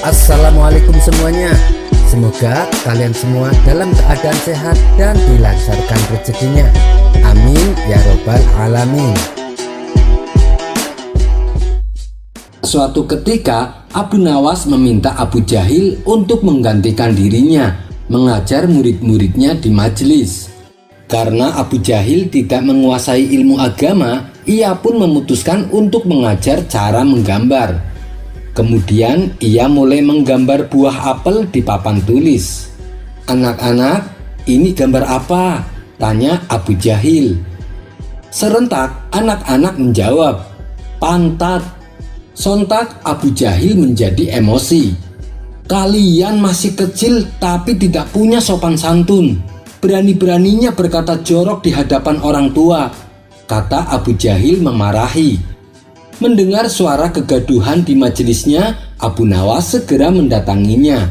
Assalamualaikum semuanya. Semoga kalian semua dalam keadaan sehat dan dilancarkan rezekinya. Amin ya robbal alamin. Suatu ketika Abu Nawas meminta Abu Jahil untuk menggantikan dirinya mengajar murid-muridnya di majelis. Karena Abu Jahil tidak menguasai ilmu agama, ia pun memutuskan untuk mengajar cara menggambar. Kemudian ia mulai menggambar buah apel di papan tulis. "Anak-anak, ini gambar apa?" tanya Abu Jahil. Serentak anak-anak menjawab, "Pantat." Sontak Abu Jahil menjadi emosi. "Kalian masih kecil tapi tidak punya sopan santun. Berani-beraninya berkata jorok di hadapan orang tua," kata Abu Jahil memarahi. Mendengar suara kegaduhan di majelisnya, Abu Nawas segera mendatanginya.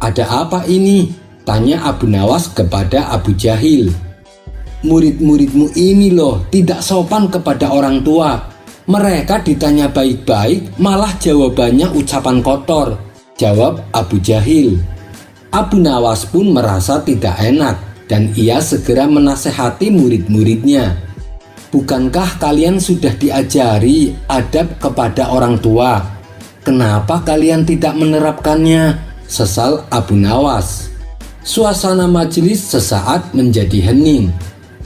"Ada apa ini?" tanya Abu Nawas kepada Abu Jahil. "Murid-muridmu ini loh tidak sopan kepada orang tua. Mereka ditanya baik-baik malah jawabannya ucapan kotor," jawab Abu Jahil. Abu Nawas pun merasa tidak enak dan ia segera menasehati murid-muridnya. "Bukankah kalian sudah diajari adab kepada orang tua? Kenapa kalian tidak menerapkannya?" sesal Abu Nawas. Suasana majelis sesaat menjadi hening.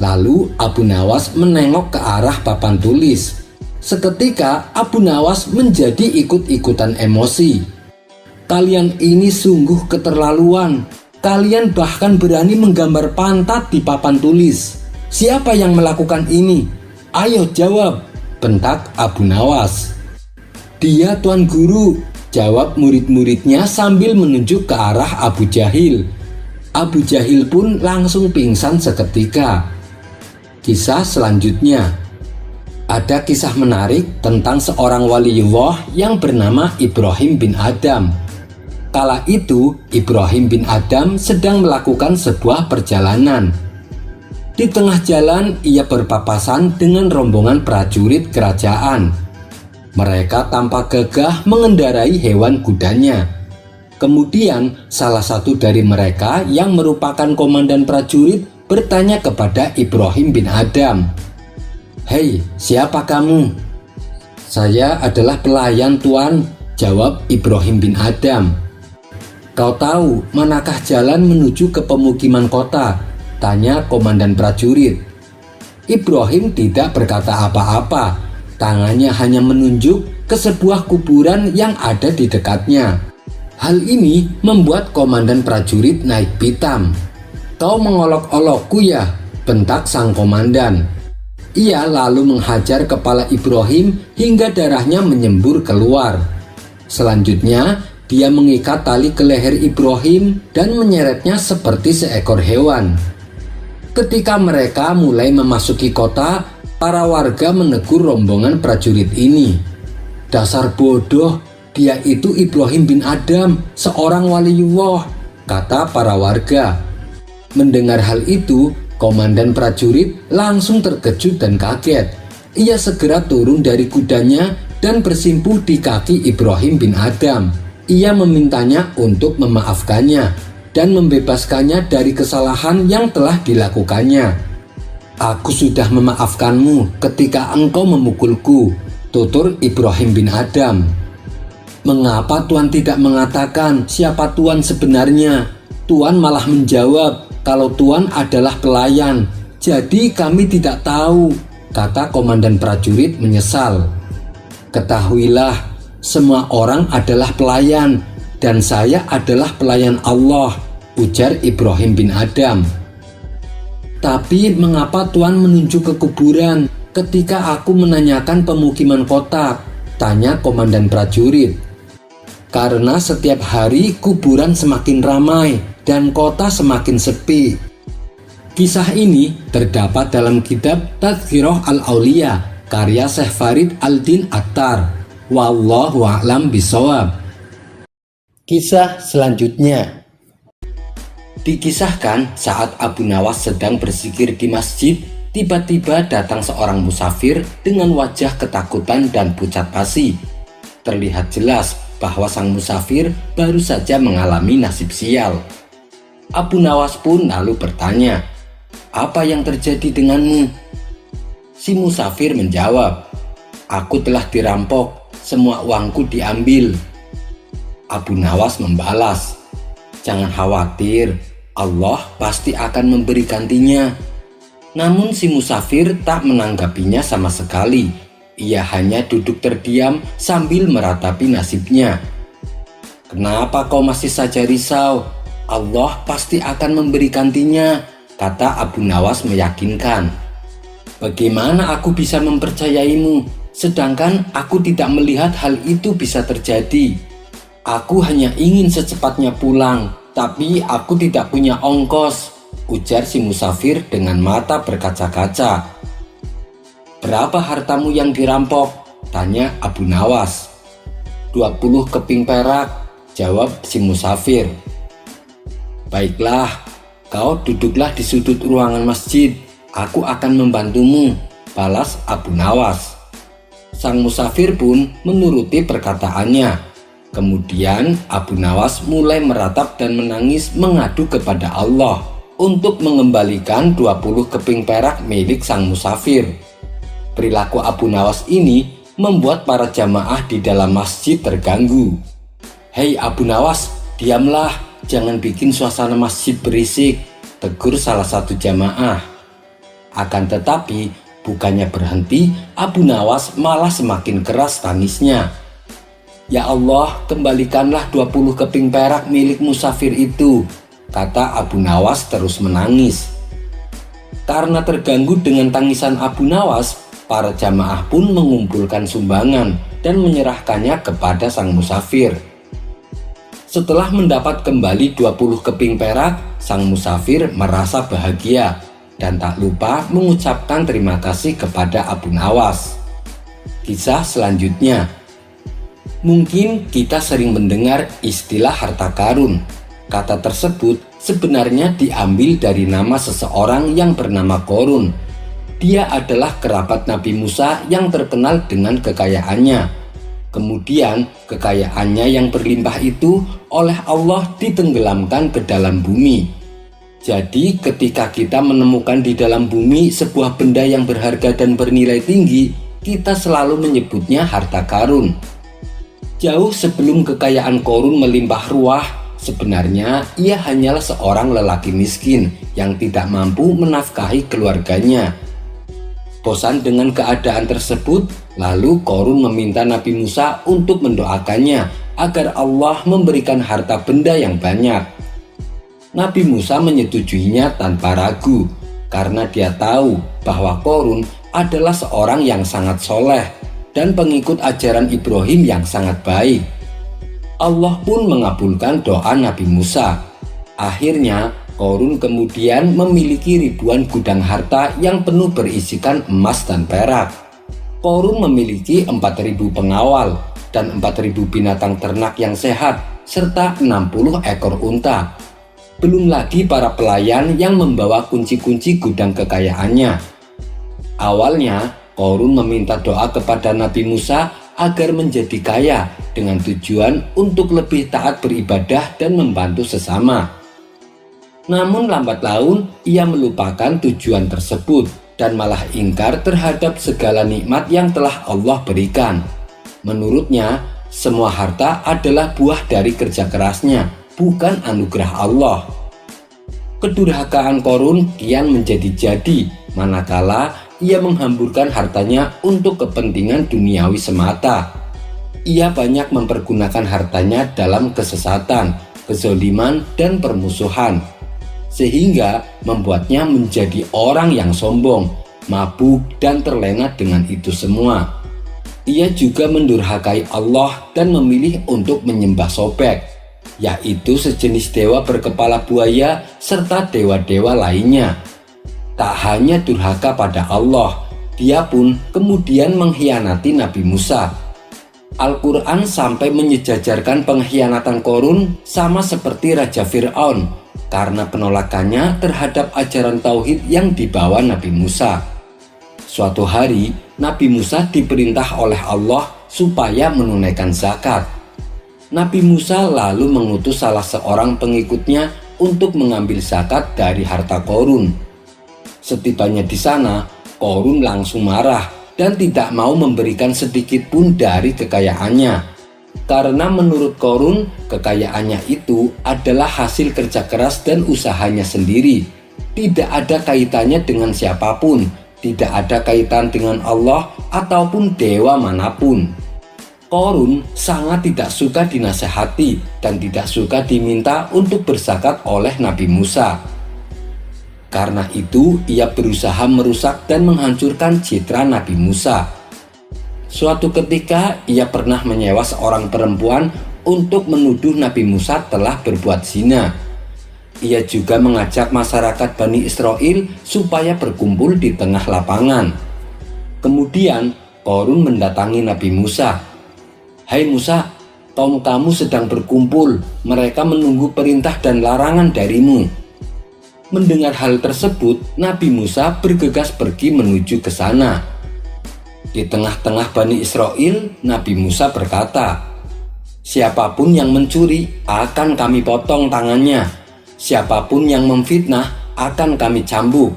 Lalu Abu Nawas menengok ke arah papan tulis. Seketika Abu Nawas menjadi ikut-ikutan emosi. "Kalian ini sungguh keterlaluan. Kalian bahkan berani menggambar pantat di papan tulis. Siapa yang melakukan ini? Ayo jawab," bentak Abu Nawas. "Dia Tuan Guru," jawab murid-muridnya sambil menunjuk ke arah Abu Jahil. Abu Jahil pun langsung pingsan seketika. Kisah selanjutnya. Ada kisah menarik tentang seorang waliullah yang bernama Ibrahim bin Adham. Kala itu Ibrahim bin Adham sedang melakukan sebuah perjalanan. Di tengah jalan ia berpapasan dengan rombongan prajurit kerajaan. Mereka tampak gagah mengendarai hewan kudanya. Kemudian salah satu dari mereka yang merupakan komandan prajurit bertanya kepada Ibrahim bin Adham, "Hei, siapa kamu?" "Saya adalah pelayan Tuan," jawab Ibrahim bin Adham. "Kau tahu manakah jalan menuju ke pemukiman kota?" tanya komandan prajurit. Ibrahim tidak berkata apa-apa. Tangannya hanya menunjuk ke sebuah kuburan yang ada di dekatnya. Hal ini membuat komandan prajurit naik pitam. "Kau mengolok-olokku ya?" bentak sang komandan. Ia lalu menghajar kepala Ibrahim hingga darahnya menyembur keluar. Selanjutnya dia mengikat tali ke leher Ibrahim dan menyeretnya seperti seekor hewan. Ketika mereka mulai memasuki kota, para warga menegur rombongan prajurit ini. "Dasar bodoh, dia itu Ibrahim bin Adham, seorang waliullah," kata para warga. Mendengar hal itu, komandan prajurit langsung terkejut dan kaget. Ia segera turun dari kudanya dan bersimpuh di kaki Ibrahim bin Adham. Ia memintanya untuk memaafkannya dan membebaskannya dari kesalahan yang telah dilakukannya. "Aku sudah memaafkanmu ketika engkau memukulku," tutur Ibrahim bin Adham. "Mengapa Tuan tidak mengatakan siapa Tuan sebenarnya? Tuan malah menjawab kalau Tuan adalah pelayan. Jadi kami tidak tahu," kata komandan prajurit menyesal. "Ketahuilah, semua orang adalah pelayan dan saya adalah pelayan Allah," ujar Ibrahim bin Adham. "Tapi mengapa Tuan menunjuk ke kuburan ketika aku menanyakan pemukiman kota?" tanya komandan prajurit. "Karena setiap hari kuburan semakin ramai dan kota semakin sepi." Kisah ini terdapat dalam kitab Tadhkirah Al-Auliya karya Syekh Farid Al-Din Attar. Wallahu a'lam bishawab. Kisah selanjutnya. Dikisahkan saat Abu Nawas sedang berzikir di masjid, tiba-tiba datang seorang musafir dengan wajah ketakutan dan pucat pasi. Terlihat jelas bahwa sang musafir baru saja mengalami nasib sial. Abu Nawas pun lalu bertanya, "Apa yang terjadi denganmu?" Si musafir menjawab, "Aku telah dirampok, semua uangku diambil." Abu Nawas membalas, "Jangan khawatir, Allah pasti akan memberi gantinya." Namun si musafir tak menanggapinya sama sekali. Ia hanya duduk terdiam sambil meratapi nasibnya. "Kenapa kau masih saja risau? Allah pasti akan memberi gantinya," kata Abu Nawas meyakinkan. "Bagaimana aku bisa mempercayaimu, sedangkan aku tidak melihat hal itu bisa terjadi? Aku hanya ingin secepatnya pulang, tapi aku tidak punya ongkos," ujar si musafir dengan mata berkaca-kaca. "Berapa hartamu yang dirampok?" tanya Abu Nawas. "20 keping perak," jawab si musafir. "Baiklah, kau duduklah di sudut ruangan masjid. Aku akan membantumu," balas Abu Nawas. Sang musafir pun menuruti perkataannya. Kemudian Abu Nawas mulai meratap dan menangis mengadu kepada Allah untuk mengembalikan 20 keping perak milik sang musafir. Perilaku Abu Nawas ini membuat para jamaah di dalam masjid terganggu. "Hei Abu Nawas, diamlah, jangan bikin suasana masjid berisik," tegur salah satu jamaah. Akan tetapi, bukannya berhenti, Abu Nawas malah semakin keras tangisnya. "Ya Allah, kembalikanlah 20 keping perak milik musafir itu," kata Abu Nawas terus menangis. Karena terganggu dengan tangisan Abu Nawas, para jamaah pun mengumpulkan sumbangan dan menyerahkannya kepada sang musafir. Setelah mendapat kembali 20 keping perak, sang musafir merasa bahagia dan tak lupa mengucapkan terima kasih kepada Abu Nawas. Kisah selanjutnya. Mungkin kita sering mendengar istilah harta karun. Kata tersebut sebenarnya diambil dari nama seseorang yang bernama Qorun. Dia adalah kerabat Nabi Musa yang terkenal dengan kekayaannya. Kemudian kekayaannya yang berlimpah itu oleh Allah ditenggelamkan ke dalam bumi. Jadi ketika kita menemukan di dalam bumi sebuah benda yang berharga dan bernilai tinggi, kita selalu menyebutnya harta karun. Jauh sebelum kekayaan Qorun melimpah ruah, sebenarnya ia hanyalah seorang lelaki miskin yang tidak mampu menafkahi keluarganya. Bosan dengan keadaan tersebut, lalu Qorun meminta Nabi Musa untuk mendoakannya agar Allah memberikan harta benda yang banyak. Nabi Musa menyetujuinya tanpa ragu, karena dia tahu bahwa Qorun adalah seorang yang sangat soleh dan pengikut ajaran Ibrahim yang sangat baik. Allah pun mengabulkan doa Nabi Musa. Akhirnya Qorun kemudian memiliki ribuan gudang harta yang penuh berisikan emas dan perak. Qorun memiliki 4.000 pengawal dan 4.000 binatang ternak yang sehat serta 60 ekor unta. Belum lagi para pelayan yang membawa kunci-kunci gudang kekayaannya. Awalnya Qorun meminta doa kepada Nabi Musa agar menjadi kaya dengan tujuan untuk lebih taat beribadah dan membantu sesama. Namun lambat laun ia melupakan tujuan tersebut dan malah ingkar terhadap segala nikmat yang telah Allah berikan. Menurutnya, semua harta adalah buah dari kerja kerasnya, bukan anugerah Allah. Kedurhakaan Qorun kian menjadi jadi, manakala ia menghamburkan hartanya untuk kepentingan duniawi semata. Ia banyak mempergunakan hartanya dalam kesesatan, kezoliman, dan permusuhan, sehingga membuatnya menjadi orang yang sombong, mabuk, dan terlena dengan itu semua. Ia juga mendurhakai Allah dan memilih untuk menyembah Sobek, yaitu sejenis dewa berkepala buaya serta dewa-dewa lainnya. Tak hanya durhaka pada Allah, dia pun kemudian mengkhianati Nabi Musa. Al-Quran sampai menyejajarkan pengkhianatan Qorun sama seperti Raja Fir'aun karena penolakannya terhadap ajaran tauhid yang dibawa Nabi Musa. Suatu hari, Nabi Musa diperintah oleh Allah supaya menunaikan zakat. Nabi Musa lalu mengutus salah seorang pengikutnya untuk mengambil zakat dari harta Qorun. Setibanya di sana, Qorun langsung marah dan tidak mau memberikan sedikit pun dari kekayaannya. Karena menurut Qorun, kekayaannya itu adalah hasil kerja keras dan usahanya sendiri. Tidak ada kaitannya dengan siapapun, tidak ada kaitan dengan Allah ataupun dewa manapun. Qorun sangat tidak suka dinasehati dan tidak suka diminta untuk berzakat oleh Nabi Musa. Karena itu, ia berusaha merusak dan menghancurkan citra Nabi Musa. Suatu ketika, ia pernah menyewa seorang perempuan untuk menuduh Nabi Musa telah berbuat zina. Ia juga mengajak masyarakat Bani Israel supaya berkumpul di tengah lapangan. Kemudian, Qorun mendatangi Nabi Musa. "Hai Musa, kaum kamu sedang berkumpul, mereka menunggu perintah dan larangan darimu." Mendengar hal tersebut, Nabi Musa bergegas pergi menuju ke sana. Di tengah-tengah Bani Israel, Nabi Musa berkata, "Siapapun yang mencuri akan kami potong tangannya, siapapun yang memfitnah akan kami cambuk,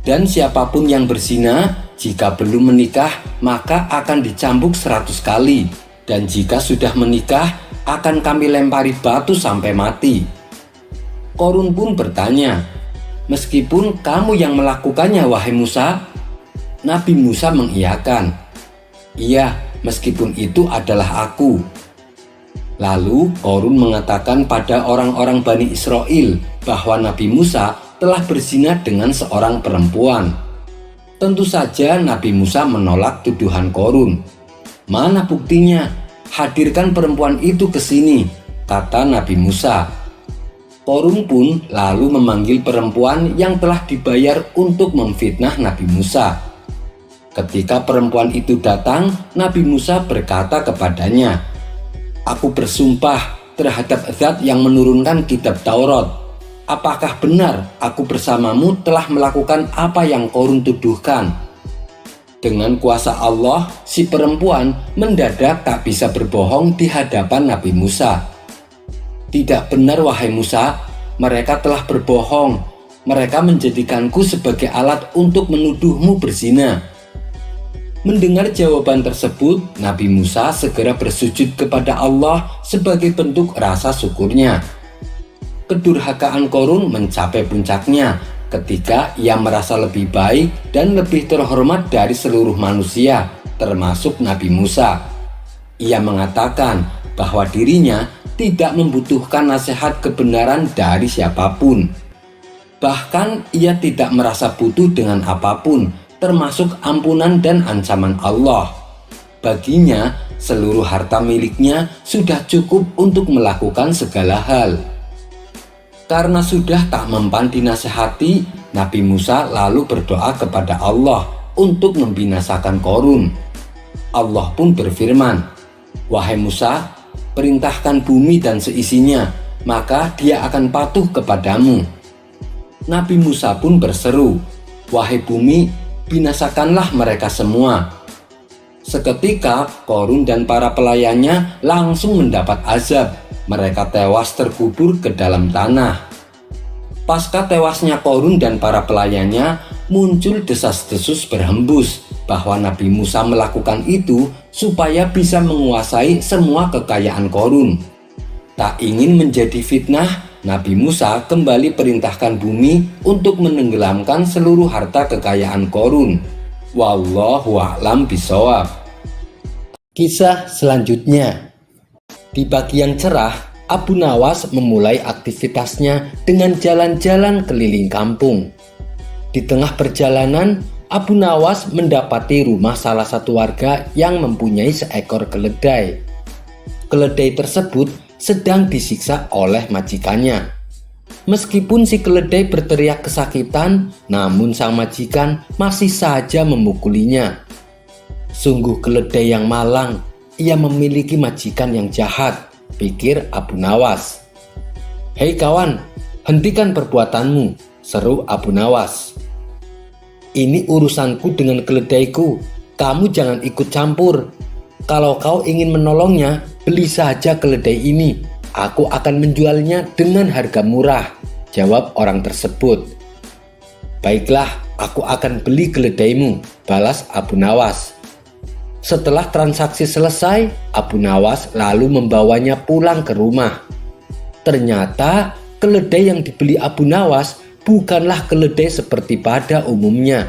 dan siapapun yang berzina jika belum menikah maka akan dicambuk 100 kali. Dan jika sudah menikah, akan kami lempari batu sampai mati." Qorun pun bertanya, "Meskipun kamu yang melakukannya, wahai Musa?" Nabi Musa mengiyakan, "Iya, meskipun itu adalah aku." Lalu Qorun mengatakan pada orang-orang Bani Israel bahwa Nabi Musa telah berzina dengan seorang perempuan. Tentu saja Nabi Musa menolak tuduhan Qorun. "Mana buktinya? Hadirkan perempuan itu ke sini," kata Nabi Musa. Qorun pun lalu memanggil perempuan yang telah dibayar untuk memfitnah Nabi Musa. Ketika perempuan itu datang, Nabi Musa berkata kepadanya, "Aku bersumpah terhadap Zat yang menurunkan kitab Taurat. Apakah benar aku bersamamu telah melakukan apa yang Qorun tuduhkan?" Dengan kuasa Allah, si perempuan mendadak tak bisa berbohong di hadapan Nabi Musa. "Tidak benar, wahai Musa, mereka telah berbohong. Mereka menjadikanku sebagai alat untuk menuduhmu berzina." Mendengar jawaban tersebut, Nabi Musa segera bersujud kepada Allah sebagai bentuk rasa syukurnya. Kedurhakaan Qorun mencapai puncaknya ketika ia merasa lebih baik dan lebih terhormat dari seluruh manusia, termasuk Nabi Musa. Ia mengatakan bahwa dirinya tidak membutuhkan nasihat kebenaran dari siapapun. Bahkan ia tidak merasa butuh dengan apapun, termasuk ampunan dan ancaman Allah. Baginya, seluruh harta miliknya sudah cukup untuk melakukan segala hal. Karena sudah tak mempan dinasehati, Nabi Musa lalu berdoa kepada Allah untuk membinasakan Qorun. Allah pun berfirman, "Wahai Musa, perintahkan bumi dan seisinya, maka dia akan patuh kepadamu." Nabi Musa pun berseru, "Wahai bumi, binasakanlah mereka semua." Seketika Qorun dan para pelayannya langsung mendapat azab. Mereka tewas terkubur ke dalam tanah. Pasca tewasnya Qorun dan para pelayannya, muncul desas-desus berhembus bahwa Nabi Musa melakukan itu supaya bisa menguasai semua kekayaan Qorun. Tak ingin menjadi fitnah, Nabi Musa kembali perintahkan bumi untuk menenggelamkan seluruh harta kekayaan Qorun. Wallahu a'lam bishawab. Kisah selanjutnya. Di pagi yang cerah, Abu Nawas memulai aktivitasnya dengan jalan-jalan keliling kampung. Di tengah perjalanan, Abu Nawas mendapati rumah salah satu warga yang mempunyai seekor keledai. Keledai tersebut sedang disiksa oleh majikannya. Meskipun si keledai berteriak kesakitan, namun sang majikan masih saja memukulinya. Sungguh keledai yang malang, ia memiliki majikan yang jahat, pikir Abu Nawas. "Hei kawan, hentikan perbuatanmu," seru Abu Nawas. "Ini urusanku dengan keledaiku, kamu jangan ikut campur. Kalau kau ingin menolongnya, "Beli saja keledai ini, aku akan menjualnya dengan harga murah," jawab orang tersebut. "Baiklah, aku akan beli keledaimu," balas Abu Nawas. Setelah transaksi selesai, Abu Nawas lalu membawanya pulang ke rumah. Ternyata keledai yang dibeli Abu Nawas bukanlah keledai seperti pada umumnya.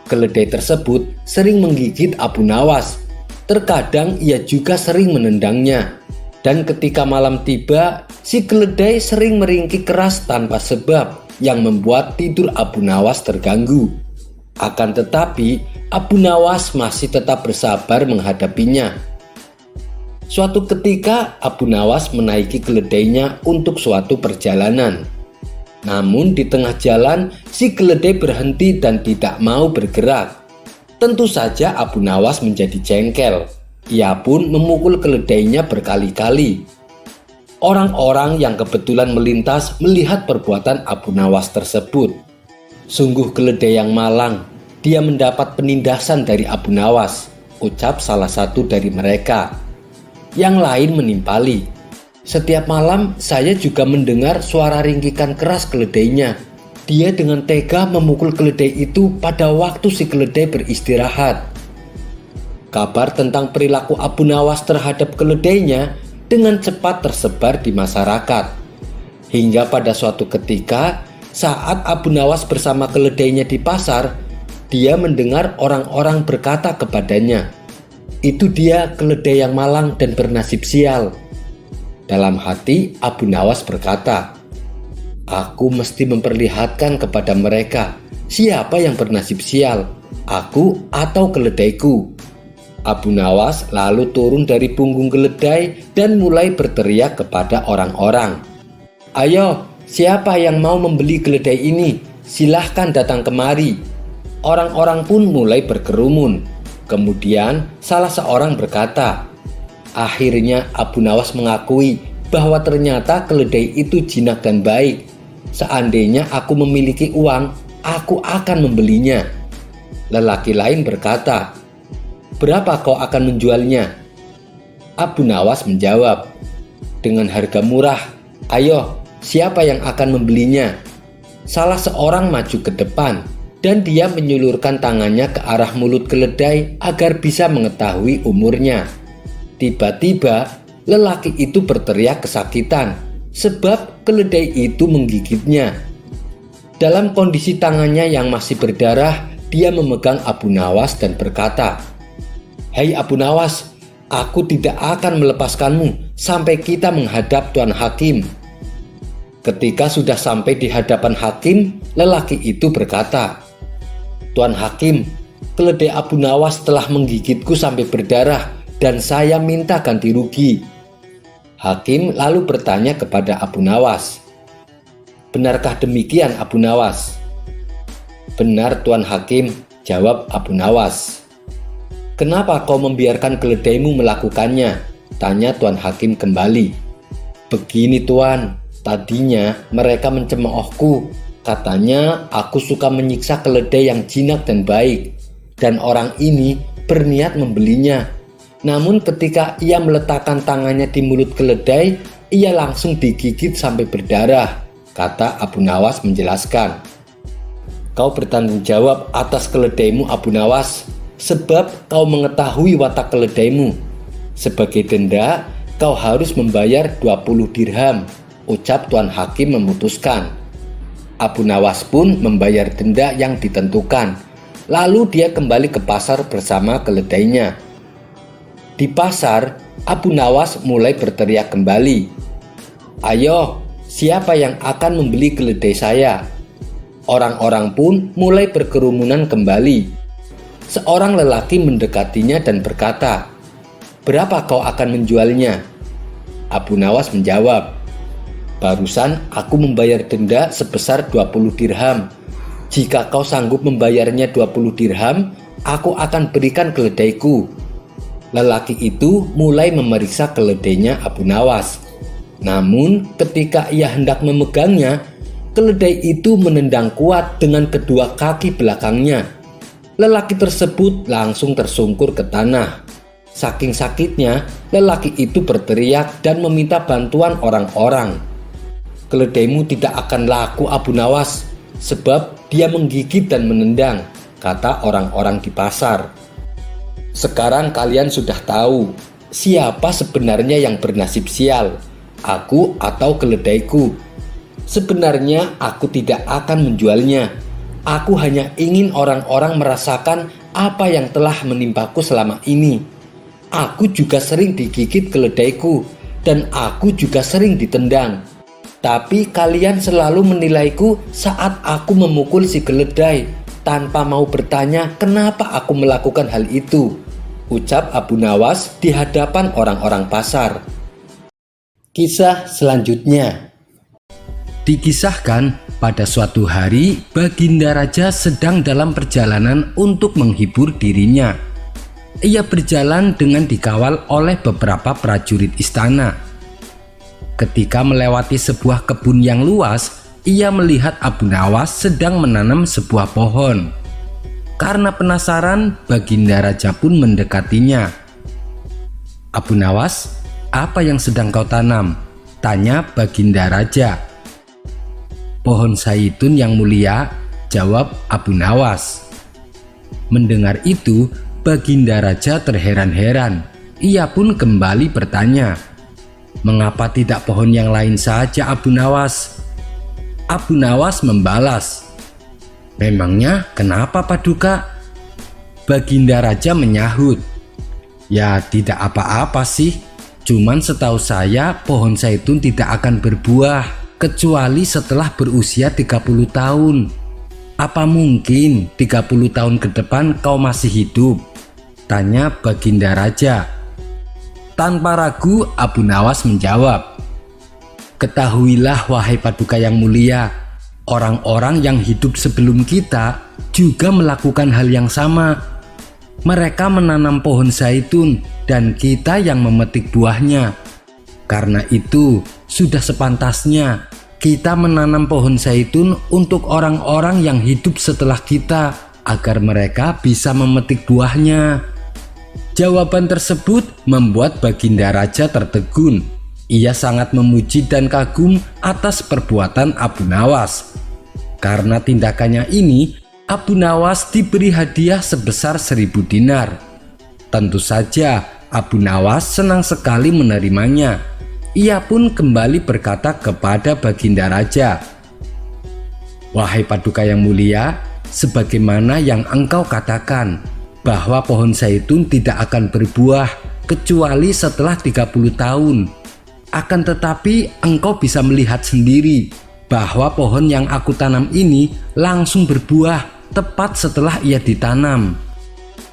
Keledai tersebut sering menggigit Abu Nawas. Terkadang ia juga sering menendangnya. Dan ketika malam tiba, si keledai sering meringkik keras tanpa sebab yang membuat tidur Abu Nawas terganggu. Akan tetapi, Abu Nawas masih tetap bersabar menghadapinya. Suatu ketika, Abu Nawas menaiki keledainya untuk suatu perjalanan. Namun di tengah jalan, si keledai berhenti dan tidak mau bergerak. Tentu saja Abu Nawas menjadi jengkel. Ia pun memukul keledainya berkali-kali. Orang-orang yang kebetulan melintas melihat perbuatan Abu Nawas tersebut. "Sungguh keledai yang malang, dia mendapat penindasan dari Abu Nawas," ucap salah satu dari mereka. Yang lain menimpali, "Setiap malam saya juga mendengar suara ringkikan keras keledainya. Dia dengan tega memukul keledai itu pada waktu si keledai beristirahat." Kabar tentang perilaku Abu Nawas terhadap keledainya dengan cepat tersebar di masyarakat. Hingga pada suatu ketika, saat Abu Nawas bersama keledainya di pasar, dia mendengar orang-orang berkata kepadanya, "Itu dia keledai yang malang dan bernasib sial." Dalam hati, Abu Nawas berkata, "Aku mesti memperlihatkan kepada mereka siapa yang bernasib sial, aku atau keledaiku." Abu Nawas lalu turun dari punggung keledai dan mulai berteriak kepada orang-orang, "Ayo, siapa yang mau membeli keledai ini? Silahkan datang kemari." Orang-orang pun mulai berkerumun. Kemudian salah seorang berkata, "Akhirnya Abu Nawas mengakui bahwa ternyata keledai itu jinak dan baik. Seandainya aku memiliki uang, aku akan membelinya." Lelaki lain berkata, "Berapa kau akan menjualnya?" Abu Nawas menjawab, "Dengan harga murah. Ayo, siapa yang akan membelinya?" Salah seorang maju ke depan dan dia menyulurkan tangannya ke arah mulut keledai agar bisa mengetahui umurnya. Tiba-tiba, lelaki itu berteriak kesakitan sebab keledai itu menggigitnya. Dalam kondisi tangannya yang masih berdarah, dia memegang Abu Nawas dan berkata, "Hei Abu Nawas, aku tidak akan melepaskanmu sampai kita menghadap Tuan Hakim." Ketika sudah sampai di hadapan hakim, lelaki itu berkata, "Tuan Hakim, keledai Abu Nawas telah menggigitku sampai berdarah dan saya minta ganti rugi." Hakim lalu bertanya kepada Abu Nawas, "Benarkah demikian Abu Nawas?" "Benar Tuan Hakim," jawab Abu Nawas. "Kenapa kau membiarkan keledaimu melakukannya?" tanya Tuan Hakim kembali. "Begini Tuan, tadinya mereka mencemoohku. Katanya aku suka menyiksa keledai yang jinak dan baik, dan orang ini berniat membelinya. Namun ketika ia meletakkan tangannya di mulut keledai, ia langsung digigit sampai berdarah," kata Abu Nawas menjelaskan. "Kau bertanggung jawab atas keledaimu Abu Nawas, sebab kau mengetahui watak keledaimu. Sebagai denda, kau harus membayar 20 dirham, ucap Tuan Hakim memutuskan. Abu Nawas pun membayar denda yang ditentukan. Lalu dia kembali ke pasar bersama keledainya. Di pasar, Abu Nawas mulai berteriak kembali, "Ayo, siapa yang akan membeli keledai saya?" Orang-orang pun mulai berkerumunan kembali. Seorang lelaki mendekatinya dan berkata, "Berapa kau akan menjualnya?" Abu Nawas menjawab, "Barusan aku membayar denda sebesar 20 dirham. Jika kau sanggup membayarnya 20 dirham, aku akan berikan keledaiku." Lelaki itu mulai memeriksa keledainya Abu Nawas. Namun ketika ia hendak memegangnya, keledai itu menendang kuat dengan kedua kaki belakangnya. Lelaki tersebut langsung tersungkur ke tanah. Saking sakitnya, lelaki itu berteriak dan meminta bantuan orang-orang. "Keledaimu tidak akan laku, Abu Nawas, sebab dia menggigit dan menendang," kata orang-orang di pasar. "Sekarang kalian sudah tahu siapa sebenarnya yang bernasib sial, aku atau keledaiku. Sebenarnya aku tidak akan menjualnya. Aku hanya ingin orang-orang merasakan apa yang telah menimpaku selama ini. Aku juga sering digigit keledaiku dan aku juga sering ditendang. Tapi kalian selalu menilaiku saat aku memukul si keledai tanpa mau bertanya kenapa aku melakukan hal itu," ucap Abu Nawas di hadapan orang-orang pasar. Kisah selanjutnya. Dikisahkan pada suatu hari Baginda Raja sedang dalam perjalanan untuk menghibur dirinya. Ia berjalan dengan dikawal oleh beberapa prajurit istana. Ketika melewati sebuah kebun yang luas, ia melihat Abu Nawas sedang menanam sebuah pohon. Karena penasaran, Baginda Raja pun mendekatinya. "Abu Nawas, apa yang sedang kau tanam?" tanya Baginda Raja. "Pohon zaitun yang mulia," jawab Abu Nawas. Mendengar itu, Baginda Raja terheran-heran. Ia pun kembali bertanya, "Mengapa tidak pohon yang lain saja, Abu Nawas?" Abu Nawas membalas, "Memangnya kenapa, Paduka?" Baginda Raja menyahut, "Ya tidak apa-apa sih, cuman setahu saya pohon zaitun tidak akan berbuah kecuali setelah berusia 30 tahun. Apa mungkin 30 tahun ke depan kau masih hidup?" tanya Baginda Raja. Tanpa ragu Abu Nawas menjawab, "Ketahuilah wahai Paduka yang mulia, orang-orang yang hidup sebelum kita juga melakukan hal yang sama. Mereka menanam pohon zaitun dan kita yang memetik buahnya. Karena itu sudah sepantasnya kita menanam pohon zaitun untuk orang-orang yang hidup setelah kita agar mereka bisa memetik buahnya." Jawaban tersebut membuat Baginda Raja tertegun. Ia sangat memuji dan kagum atas perbuatan Abu Nawas. Karena tindakannya ini, Abu Nawas diberi hadiah sebesar 1000 dinar. Tentu saja Abu Nawas senang sekali menerimanya. Ia pun kembali berkata kepada Baginda Raja, "Wahai Paduka yang mulia, sebagaimana yang engkau katakan, bahwa pohon zaitun tidak akan berbuah kecuali setelah 30 tahun. Akan tetapi engkau bisa melihat sendiri bahwa pohon yang aku tanam ini langsung berbuah tepat setelah ia ditanam."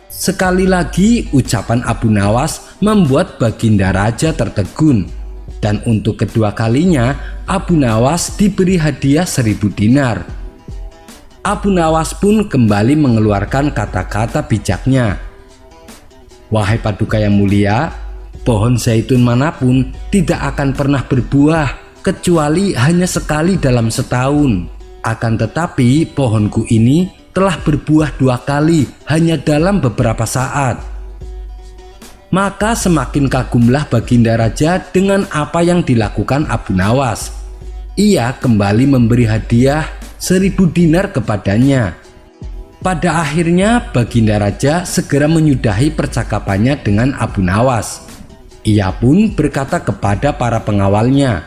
Sekali lagi ucapan Abu Nawas membuat Baginda Raja tertegun. Dan untuk kedua kalinya Abu Nawas diberi hadiah 1000 dinar. Abu Nawas pun kembali mengeluarkan kata-kata bijaknya, "Wahai Paduka yang mulia, pohon zaitun manapun tidak akan pernah berbuah kecuali hanya sekali dalam setahun. Akan tetapi pohonku ini telah berbuah 2 kali hanya dalam beberapa saat." Maka semakin kagumlah Baginda Raja dengan apa yang dilakukan Abu Nawas. Ia kembali memberi hadiah 1000 dinar kepadanya. Pada akhirnya Baginda Raja segera menyudahi percakapannya dengan Abu Nawas. Ia pun berkata kepada para pengawalnya,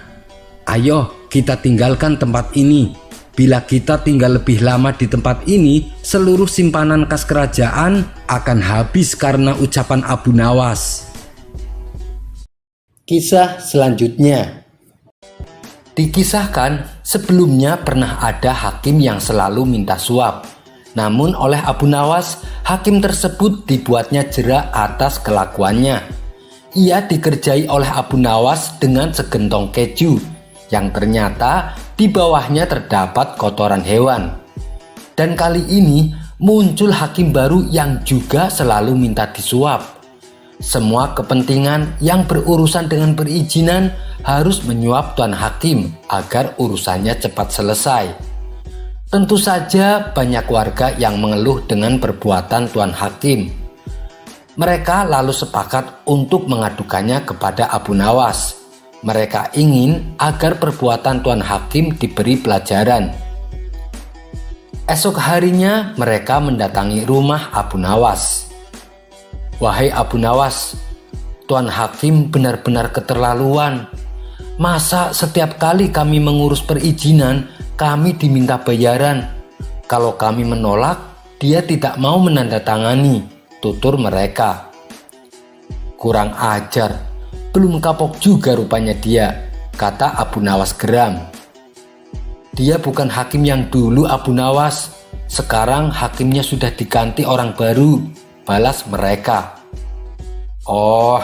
"Ayo kita tinggalkan tempat ini. Bila kita tinggal lebih lama di tempat ini, seluruh simpanan kas kerajaan akan habis karena ucapan Abu Nawas." Kisah selanjutnya. Dikisahkan sebelumnya pernah ada hakim yang selalu minta suap. Namun oleh Abu Nawas, hakim tersebut dibuatnya jera atas kelakuannya. Ia dikerjai oleh Abu Nawas dengan segentong keju yang ternyata di bawahnya terdapat kotoran hewan. Dan kali ini muncul hakim baru yang juga selalu minta disuap. Semua kepentingan yang berurusan dengan perizinan harus menyuap tuan hakim agar urusannya cepat selesai. Tentu saja banyak warga yang mengeluh dengan perbuatan tuan hakim. Mereka lalu sepakat untuk mengadukannya kepada Abu Nawas. Mereka ingin agar perbuatan Tuan Hakim diberi pelajaran. Esok harinya mereka mendatangi rumah Abu Nawas. "Wahai Abu Nawas, Tuan Hakim benar-benar keterlaluan. Masa setiap kali kami mengurus perizinan, kami diminta bayaran. Kalau kami menolak, dia tidak mau menandatangani," tutur mereka. "Kurang ajar, belum kapok juga rupanya dia," kata Abu Nawas geram. "Dia bukan hakim yang dulu, Abu Nawas. Sekarang hakimnya sudah diganti orang baru," balas mereka. "Oh,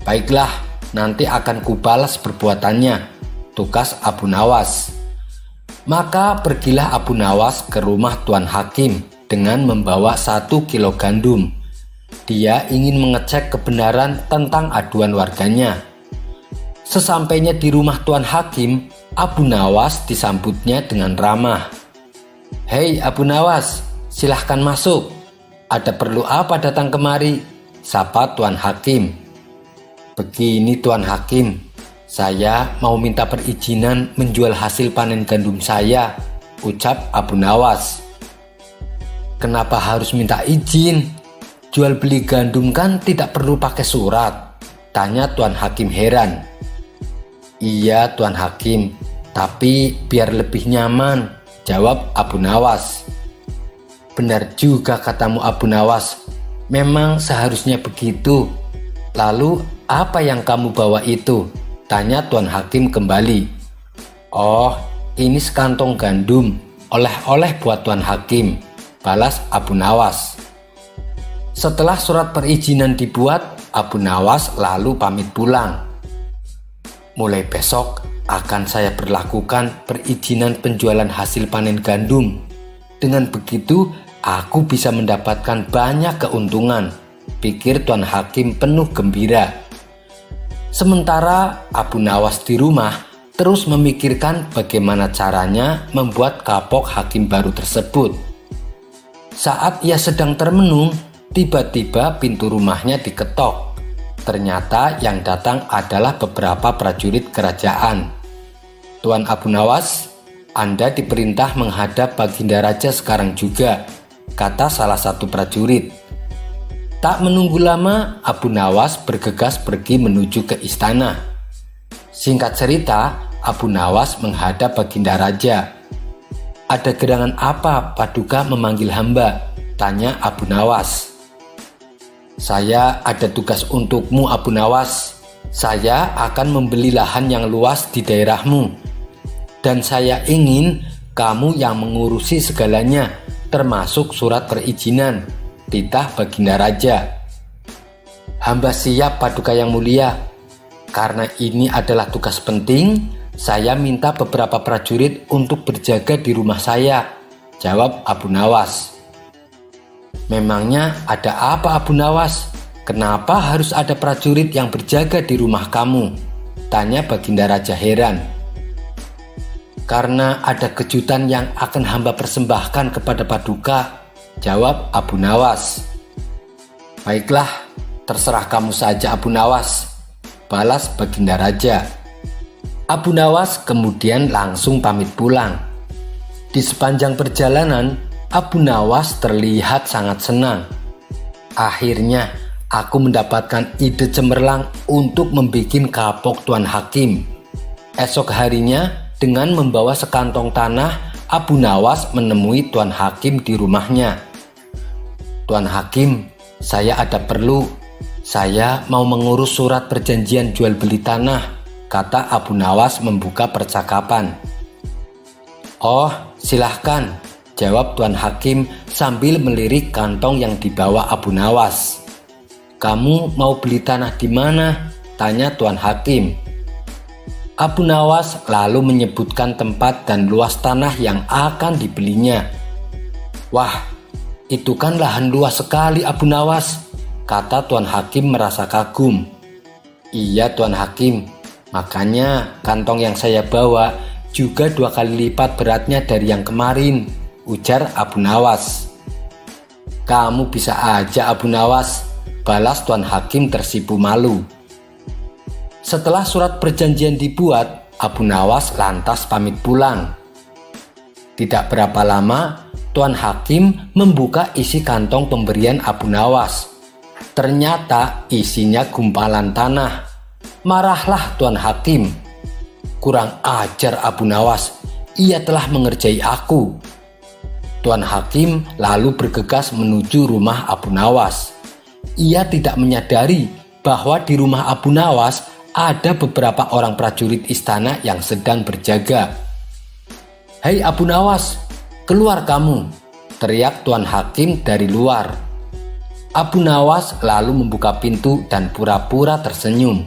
baiklah, nanti akan kubalas perbuatannya," tukas Abu Nawas. Maka pergilah Abu Nawas ke rumah Tuan Hakim dengan membawa 1 kilo gandum. Dia ingin mengecek kebenaran tentang aduan warganya. Sesampainya di rumah Tuan Hakim, Abu Nawas disambutnya dengan ramah. "Hei Abu Nawas, silahkan masuk. Ada perlu apa datang kemari?" sapa Tuan Hakim. "Begini Tuan Hakim, saya mau minta perizinan menjual hasil panen gandum saya," ucap Abu Nawas. "Kenapa harus minta izin? Jual beli gandum kan tidak perlu pakai surat," tanya Tuan Hakim heran. "Iya Tuan Hakim, tapi biar lebih nyaman," jawab Abu Nawas. "Benar juga katamu Abu Nawas, memang seharusnya begitu. Lalu apa yang kamu bawa itu?" tanya Tuan Hakim kembali. "Oh, ini sekantong gandum, oleh-oleh buat Tuan Hakim," balas Abu Nawas. Setelah surat perizinan dibuat, Abu Nawas lalu pamit pulang. "Mulai besok akan saya berlakukan perizinan penjualan hasil panen gandum. Dengan begitu aku bisa mendapatkan banyak keuntungan," pikir Tuan Hakim penuh gembira. Sementara Abu Nawas di rumah terus memikirkan bagaimana caranya membuat kapok hakim baru tersebut. Saat ia sedang termenung, tiba-tiba pintu rumahnya diketok. Ternyata yang datang adalah beberapa prajurit kerajaan. "Tuan Abu Nawas, Anda diperintah menghadap Baginda Raja sekarang juga," kata salah satu prajurit. Tak menunggu lama, Abu Nawas bergegas pergi menuju ke istana. Singkat cerita, Abu Nawas menghadap Baginda Raja. "Ada gerangan apa Paduka memanggil hamba?" tanya Abu Nawas. "Saya ada tugas untukmu Abu Nawas. Saya akan membeli lahan yang luas di daerahmu. Dan saya ingin kamu yang mengurusi segalanya, termasuk surat perizinan," titah Baginda Raja. "Hamba siap Paduka yang mulia. Karena ini adalah tugas penting, saya minta beberapa prajurit untuk berjaga di rumah saya," jawab Abu Nawas. "Memangnya ada apa Abu Nawas? Kenapa harus ada prajurit yang berjaga di rumah kamu?" tanya Baginda Raja heran. "Karena ada kejutan yang akan hamba persembahkan kepada Paduka," jawab Abu Nawas. "Baiklah, terserah kamu saja Abu Nawas," balas Baginda Raja. Abu Nawas kemudian langsung pamit pulang. Di sepanjang perjalanan, Abu Nawas terlihat sangat senang. "Akhirnya aku mendapatkan ide cemerlang untuk membuat kapok Tuan Hakim." Esok harinya, dengan membawa sekantong tanah, Abu Nawas menemui Tuan Hakim di rumahnya. "Tuan Hakim, saya ada perlu. Saya mau mengurus surat perjanjian jual beli tanah," kata Abu Nawas membuka percakapan. "Oh, silahkan," jawab Tuan Hakim sambil melirik kantong yang dibawa Abu Nawas. "Kamu mau beli tanah di mana?" tanya Tuan Hakim. Abu Nawas lalu menyebutkan tempat dan luas tanah yang akan dibelinya. "Wah, itu kan lahan luas sekali Abu Nawas," kata Tuan Hakim merasa kagum. "Iya Tuan Hakim, makanya kantong yang saya bawa juga 2 kali lipat beratnya dari yang kemarin," ujar Abu Nawas. "Kamu bisa aja Abu Nawas, balas Tuan Hakim tersipu malu. Setelah surat perjanjian dibuat, Abu Nawas lantas pamit pulang. Tidak berapa lama, Tuan Hakim membuka isi kantong pemberian Abu Nawas. Ternyata isinya gumpalan tanah. Marahlah Tuan Hakim. Kurang ajar Abu Nawas, ia telah mengerjai aku. Tuan Hakim lalu bergegas menuju rumah Abu Nawas. Ia tidak menyadari bahwa di rumah Abu Nawas ada beberapa orang prajurit istana yang sedang berjaga. "Hei Abu Nawas, keluar kamu!" teriak Tuan Hakim dari luar. Abu Nawas lalu membuka pintu dan pura-pura tersenyum.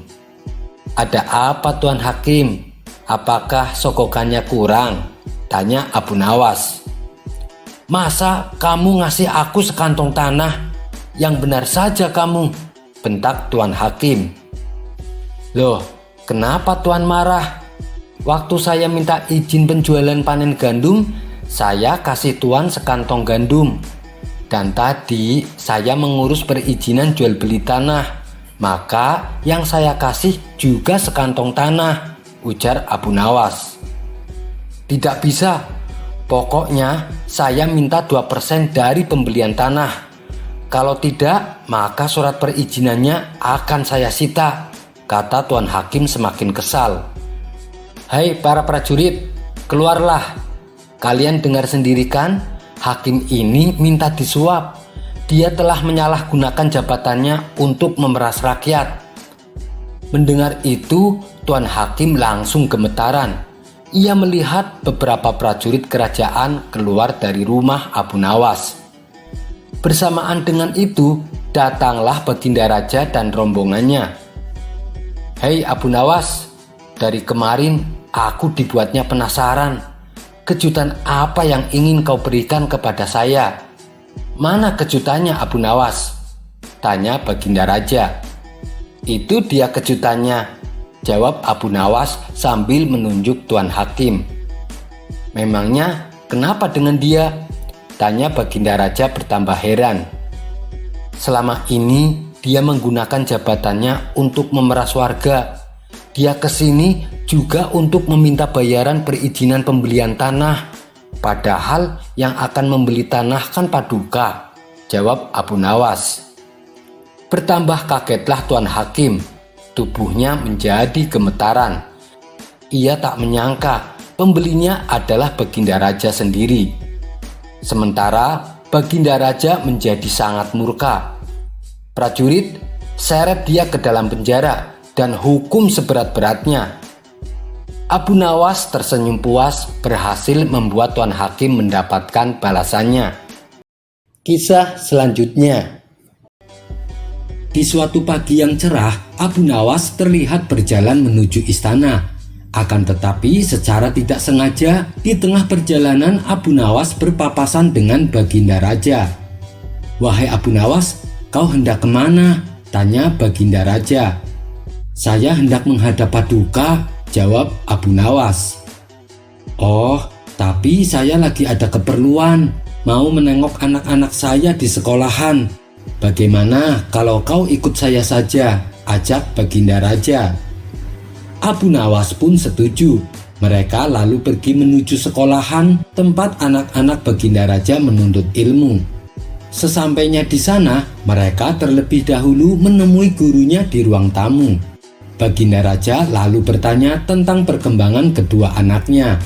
"Ada apa Tuan Hakim? Apakah sogokannya kurang?" tanya Abu Nawas. "Masa kamu ngasih aku sekantong tanah? Yang benar saja kamu," bentak Tuan Hakim. "Loh, kenapa Tuan marah? Waktu saya minta izin penjualan panen gandum, saya kasih Tuan sekantong gandum. Dan tadi saya mengurus perizinan jual beli tanah, maka yang saya kasih juga sekantong tanah," ujar Abu Nawas. "Tidak bisa. Pokoknya saya minta 2% dari pembelian tanah. Kalau tidak, maka surat perizinannya akan saya sita," kata Tuan Hakim semakin kesal. "Hai para prajurit, keluarlah. Kalian dengar sendiri kan, hakim ini minta disuap. Dia telah menyalahgunakan jabatannya untuk memeras rakyat." Mendengar itu, Tuan Hakim langsung gemetaran. Ia melihat beberapa prajurit kerajaan keluar dari rumah Abu Nawas. Bersamaan dengan itu, datanglah Baginda Raja dan rombongannya. "Hei Abu Nawas, dari kemarin aku dibuatnya penasaran. Kejutan apa yang ingin kau berikan kepada saya?" "Mana kejutannya Abu Nawas?" tanya Baginda Raja. "Itu dia kejutannya," jawab Abu Nawas sambil menunjuk Tuan Hakim. "Memangnya kenapa dengan dia?" tanya Baginda Raja bertambah heran. "Selama ini dia menggunakan jabatannya untuk memeras warga. Dia kesini juga untuk meminta bayaran perizinan pembelian tanah. Padahal yang akan membeli tanah kan Paduka," jawab Abu Nawas. Bertambah kagetlah Tuan Hakim. Tubuhnya menjadi gemetaran. Ia tak menyangka pembelinya adalah Baginda Raja sendiri. Sementara Baginda Raja menjadi sangat murka. "Prajurit, seret dia ke dalam penjara dan hukum seberat-beratnya." Abu Nawas tersenyum puas berhasil membuat Tuan Hakim mendapatkan balasannya. Kisah selanjutnya. Di suatu pagi yang cerah, Abu Nawas terlihat berjalan menuju istana. Akan tetapi secara tidak sengaja, di tengah perjalanan Abu Nawas berpapasan dengan Baginda Raja. "Wahai Abu Nawas, kau hendak kemana?" tanya Baginda Raja. "Saya hendak menghadap Paduka," jawab Abu Nawas. "Oh, tapi saya lagi ada keperluan, mau menengok anak-anak saya di sekolahan. Bagaimana kalau kau ikut saya saja?" ajak Baginda Raja. Abu Nawas pun setuju. Mereka lalu pergi menuju sekolahan tempat anak-anak Baginda Raja menuntut ilmu. Sesampainya di sana, mereka terlebih dahulu menemui gurunya di ruang tamu. Baginda Raja lalu bertanya tentang perkembangan kedua anaknya.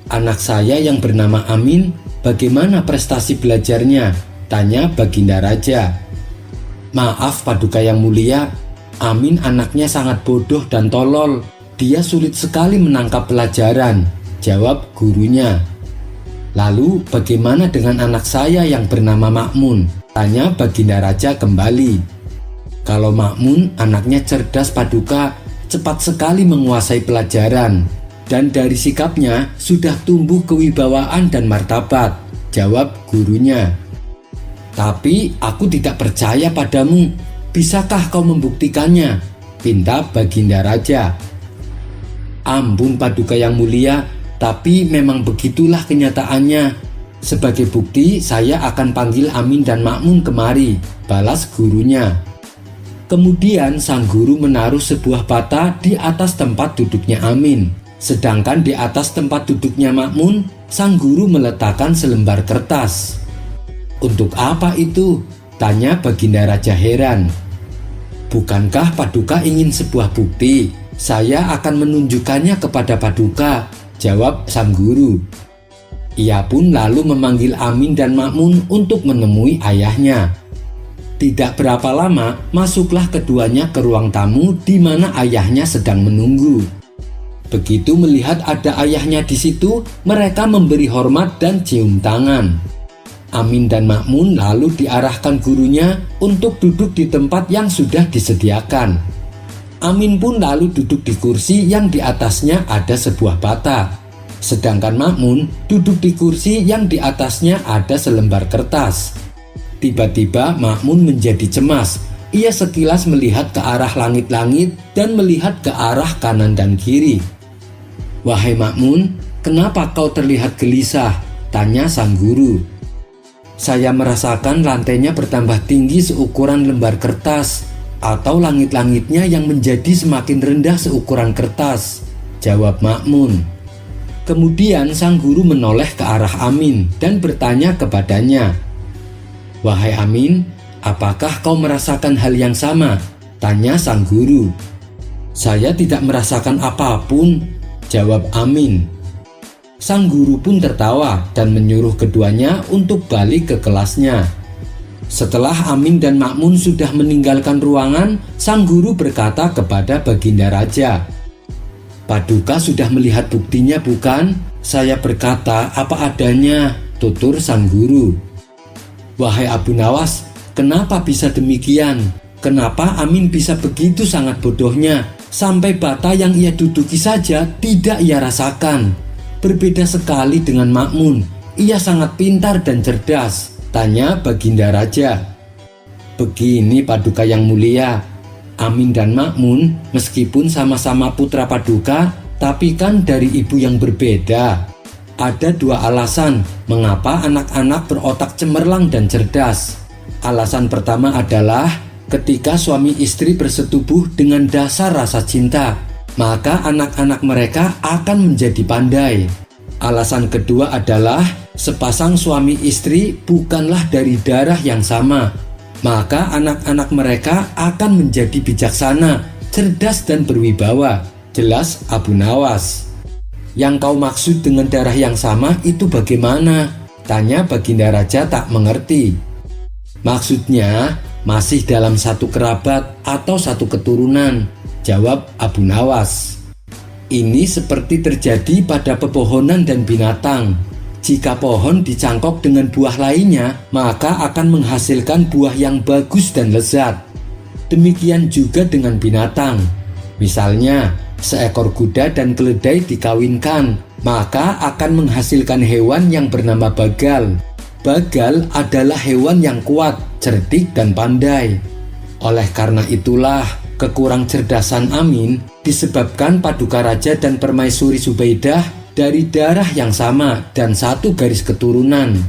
"Anak saya yang bernama Amin, bagaimana prestasi belajarnya?" tanya Baginda Raja. "Maaf Paduka yang mulia, Amin anaknya sangat bodoh dan tolol. Dia sulit sekali menangkap pelajaran," jawab gurunya. "Lalu bagaimana dengan anak saya yang bernama Makmun?" tanya Baginda Raja kembali. "Kalau Makmun anaknya cerdas Paduka, cepat sekali menguasai pelajaran, dan dari sikapnya sudah tumbuh kewibawaan dan martabat," jawab gurunya. "Tapi aku tidak percaya padamu. Bisakah kau membuktikannya?" pinta Baginda Raja. "Ampun Paduka yang mulia, tapi memang begitulah kenyataannya. Sebagai bukti, saya akan panggil Amin dan Makmun kemari, balas gurunya. Kemudian sang guru menaruh sebuah bata di atas tempat duduknya Amin. Sedangkan di atas tempat duduknya Makmun, sang guru meletakkan selembar kertas. "Untuk apa itu?" tanya Baginda Raja heran. "Bukankah Paduka ingin sebuah bukti? Saya akan menunjukkannya kepada Paduka," jawab sang guru. Ia pun lalu memanggil Amin dan Makmun untuk menemui ayahnya. Tidak berapa lama, masuklah keduanya ke ruang tamu di mana ayahnya sedang menunggu. Begitu melihat ada ayahnya di situ, mereka memberi hormat dan cium tangan. Amin dan Makmun lalu diarahkan gurunya untuk duduk di tempat yang sudah disediakan. Amin pun lalu duduk di kursi yang di atasnya ada sebuah bata. Sedangkan Makmun duduk di kursi yang di atasnya ada selembar kertas. Tiba-tiba Makmun menjadi cemas. Ia sekilas melihat ke arah langit-langit dan melihat ke arah kanan dan kiri. "Wahai Makmun, kenapa kau terlihat gelisah?" tanya sang guru. "Saya merasakan lantainya bertambah tinggi seukuran lembar kertas, atau langit-langitnya yang menjadi semakin rendah seukuran kertas," jawab Makmun. Kemudian sang guru menoleh ke arah Amin dan bertanya kepadanya, "Wahai Amin, apakah kau merasakan hal yang sama?" tanya sang guru. "Saya tidak merasakan apapun," jawab Amin. Sang guru pun tertawa dan menyuruh keduanya untuk balik ke kelasnya. Setelah Amin dan Makmun sudah meninggalkan ruangan, sang guru berkata kepada Baginda Raja, "Paduka sudah melihat buktinya bukan?" "Saya berkata apa adanya," tutur sang guru. "Wahai Abu Nawas, kenapa bisa demikian? Kenapa Amin bisa begitu sangat bodohnya, sampai bata yang ia duduki saja tidak ia rasakan? Berbeda sekali dengan Makmun, ia sangat pintar dan cerdas," tanya Baginda Raja. "Begini Paduka yang mulia, Amin dan Makmun meskipun sama-sama putra Paduka, tapi kan dari ibu yang berbeda. Ada dua alasan mengapa anak-anak berotak cemerlang dan cerdas. Alasan pertama adalah ketika suami istri bersetubuh dengan dasar rasa cinta, maka anak-anak mereka akan menjadi pandai. Alasan kedua adalah sepasang suami istri bukanlah dari darah yang sama, maka anak-anak mereka akan menjadi bijaksana, cerdas dan berwibawa," jelas Abu Nawas. "Yang kau maksud dengan darah yang sama itu bagaimana?" tanya Baginda Raja tak mengerti. "Maksudnya masih dalam satu kerabat atau satu keturunan," jawab Abu Nawas. "Ini seperti terjadi pada pepohonan dan binatang. Jika pohon dicangkok dengan buah lainnya, maka akan menghasilkan buah yang bagus dan lezat. Demikian juga dengan binatang. Misalnya, seekor kuda dan keledai dikawinkan, maka akan menghasilkan hewan yang bernama Bagal. Bagal adalah hewan yang kuat, cerdik dan pandai. Oleh karena itulah, kekurang cerdasan Amin disebabkan Paduka Raja dan Permaisuri Zubaidah dari darah yang sama dan satu garis keturunan.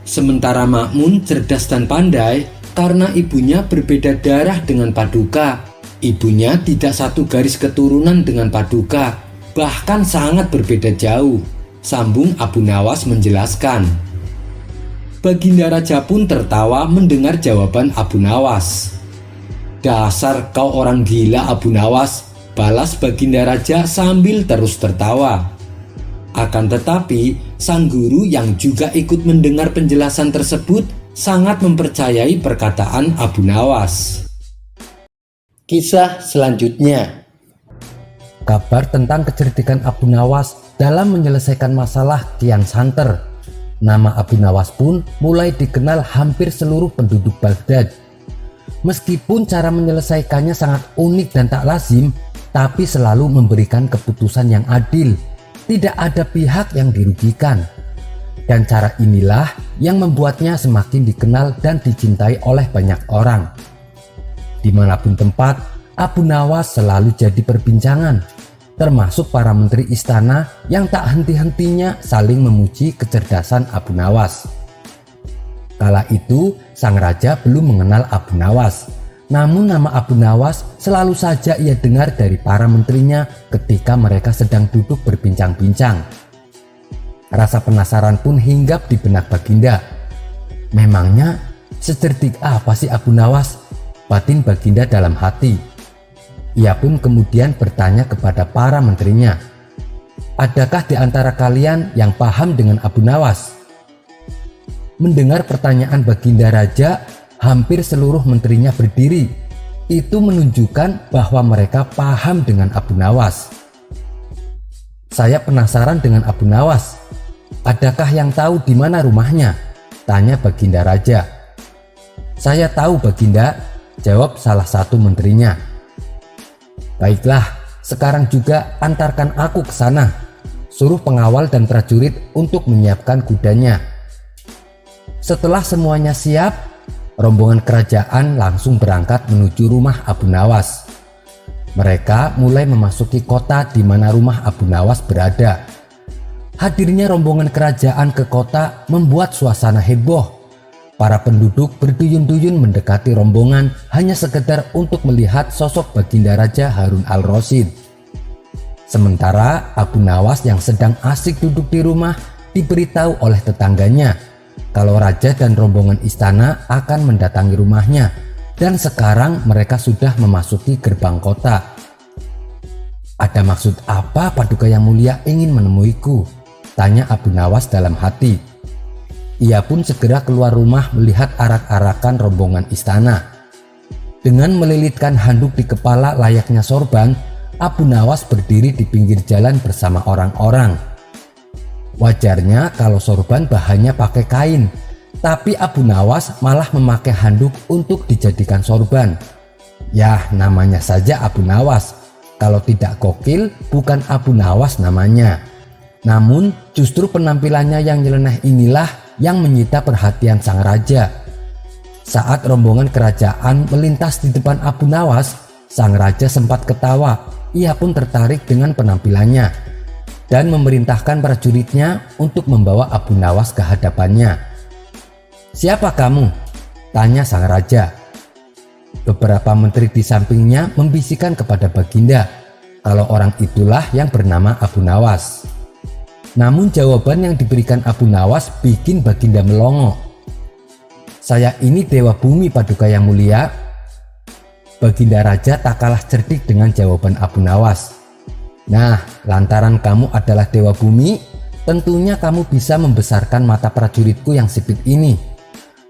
Sementara Makmun cerdas dan pandai karena ibunya berbeda darah dengan Paduka. Ibunya tidak satu garis keturunan dengan Paduka, bahkan sangat berbeda jauh," sambung Abu Nawas menjelaskan. Baginda Raja pun tertawa mendengar jawaban Abu Nawas. "Dasar kau orang gila Abu Nawas," balas Baginda Raja sambil terus tertawa. Akan tetapi, sang guru yang juga ikut mendengar penjelasan tersebut sangat mempercayai perkataan Abu Nawas. Kisah selanjutnya. Kabar tentang kecerdikan Abu Nawas dalam menyelesaikan masalah kian santer. Nama Abu Nawas pun mulai dikenal hampir seluruh penduduk Baghdad. Meskipun cara menyelesaikannya sangat unik dan tak lazim, tapi selalu memberikan keputusan yang adil. Tidak ada pihak yang dirugikan. Dan cara inilah yang membuatnya semakin dikenal dan dicintai oleh banyak orang. Dimanapun tempat, Abu Nawas selalu jadi perbincangan. termasuk para menteri istana yang tak henti-hentinya saling memuji kecerdasan Abu Nawas. Kala itu sang raja belum mengenal Abu Nawas, namun nama Abu Nawas selalu saja ia dengar dari para menterinya ketika mereka sedang duduk berbincang-bincang. Rasa penasaran pun hinggap di benak Baginda. Memangnya secerdik apa sih Abu Nawas? Batin Baginda dalam hati. Ia pun kemudian bertanya kepada para menterinya, adakah di antara kalian yang paham dengan Abu Nawas? Mendengar pertanyaan Baginda Raja, hampir seluruh menterinya berdiri. Itu menunjukkan bahwa mereka paham dengan Abu Nawas. Saya penasaran dengan Abu Nawas. Adakah yang tahu di mana rumahnya? Tanya Baginda Raja. Saya tahu Baginda, jawab salah satu menterinya. Baiklah, sekarang juga antarkan aku ke sana. Suruh pengawal dan prajurit untuk menyiapkan kudanya. Setelah semuanya siap, rombongan kerajaan langsung berangkat menuju rumah Abu Nawas. Mereka mulai memasuki kota di mana rumah Abu Nawas berada. Hadirnya rombongan kerajaan ke kota membuat suasana heboh. Para penduduk berduyun-duyun mendekati rombongan hanya sekedar untuk melihat sosok Baginda Raja Harun al-Rasyid. Sementara Abu Nawas yang sedang asik duduk di rumah diberitahu oleh tetangganya kalau raja dan rombongan istana akan mendatangi rumahnya, dan sekarang mereka sudah memasuki gerbang kota. Ada maksud apa Paduka Yang Mulia ingin menemuiku? Tanya Abu Nawas dalam hati. Ia pun segera keluar rumah melihat arak-arakan rombongan istana. Dengan melilitkan handuk di kepala layaknya sorban, Abu Nawas berdiri di pinggir jalan bersama orang-orang. Wajarnya kalau sorban bahannya pakai kain, tapi Abu Nawas malah memakai handuk untuk dijadikan sorban. Yah, namanya saja Abu Nawas. Kalau tidak gokil, bukan Abu Nawas namanya. Namun justru penampilannya yang nyeleneh inilah yang menyita perhatian sang raja. Saat rombongan kerajaan melintas di depan Abu Nawas, sang raja sempat ketawa. Ia pun tertarik dengan penampilannya dan memerintahkan prajuritnya untuk membawa Abu Nawas ke hadapannya. Siapa kamu? Tanya sang raja. Beberapa menteri di sampingnya membisikkan kepada Baginda kalau orang itulah yang bernama Abu Nawas. Namun jawaban yang diberikan Abu Nawas bikin Baginda melongo. Saya ini Dewa Bumi Paduka Yang Mulia. Baginda Raja tak kalah cerdik dengan jawaban Abu Nawas. Nah, lantaran kamu adalah Dewa Bumi, tentunya kamu bisa membesarkan mata prajuritku yang sipit ini.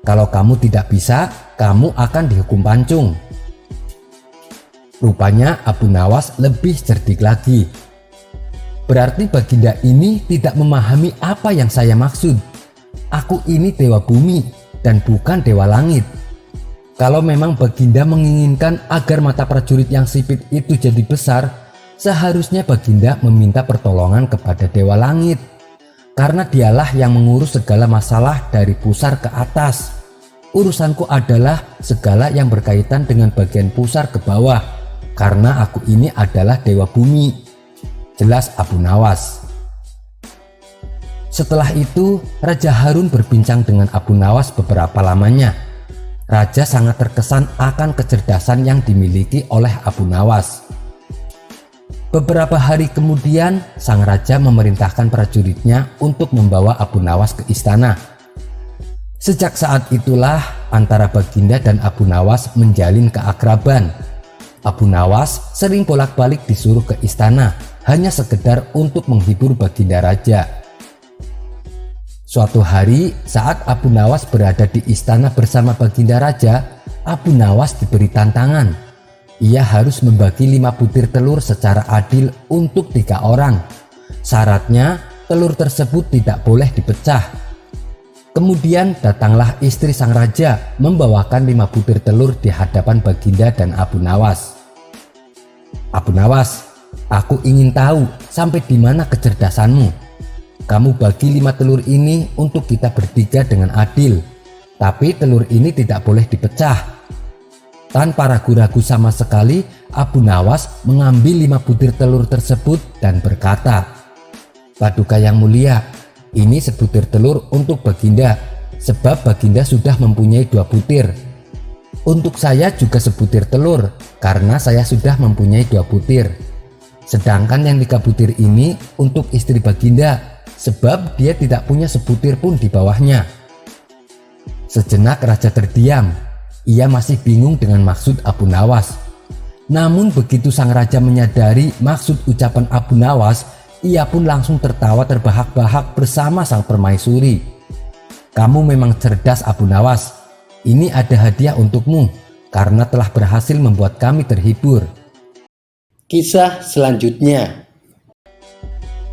Kalau kamu tidak bisa, kamu akan dihukum pancung. Rupanya Abu Nawas lebih cerdik lagi. Berarti Baginda ini tidak memahami apa yang saya maksud. Aku ini Dewa Bumi dan bukan Dewa Langit. Kalau memang Baginda menginginkan agar mata prajurit yang sipit itu jadi besar, seharusnya Baginda meminta pertolongan kepada Dewa Langit. Karena dialah yang mengurus segala masalah dari pusar ke atas. Urusanku adalah segala yang berkaitan dengan bagian pusar ke bawah, karena aku ini adalah Dewa Bumi. Jelas Abu Nawas. Setelah itu, Raja Harun berbincang dengan Abu Nawas beberapa lamanya. Raja sangat terkesan akan kecerdasan yang dimiliki oleh Abu Nawas. Beberapa hari kemudian, sang raja memerintahkan prajuritnya untuk membawa Abu Nawas ke istana. Sejak saat itulah antara Baginda dan Abu Nawas menjalin keakraban. Abu Nawas sering bolak-balik disuruh ke istana hanya sekedar untuk menghibur Baginda Raja. Suatu hari saat Abu Nawas berada di istana bersama Baginda Raja, Abu Nawas diberi tantangan. Ia harus membagi 5 butir telur secara adil untuk 3 orang. Syaratnya telur tersebut tidak boleh dipecah. Kemudian datanglah istri sang raja membawakan 5 butir telur di hadapan Baginda dan Abu Nawas. Abu Nawas, aku ingin tahu sampai di mana kecerdasanmu. Kamu bagi 5 telur ini untuk kita bertiga dengan adil, tapi telur ini tidak boleh dipecah. Tanpa ragu-ragu sama sekali, Abu Nawas mengambil 5 butir telur tersebut dan berkata, "Paduka yang mulia, ini sebutir telur untuk Baginda, sebab Baginda sudah mempunyai 2 butir. Untuk saya juga sebutir telur, karena saya sudah mempunyai 2 butir. Sedangkan yang 3 butir ini untuk istri Baginda, sebab dia tidak punya sebutir pun di bawahnya." Sejenak raja terdiam. Ia masih bingung dengan maksud Abu Nawas. Namun begitu sang raja menyadari maksud ucapan Abu Nawas, ia pun langsung tertawa terbahak-bahak bersama sang permaisuri. "Kamu memang cerdas, Abu Nawas. Ini ada hadiah untukmu karena telah berhasil membuat kami terhibur." Kisah selanjutnya.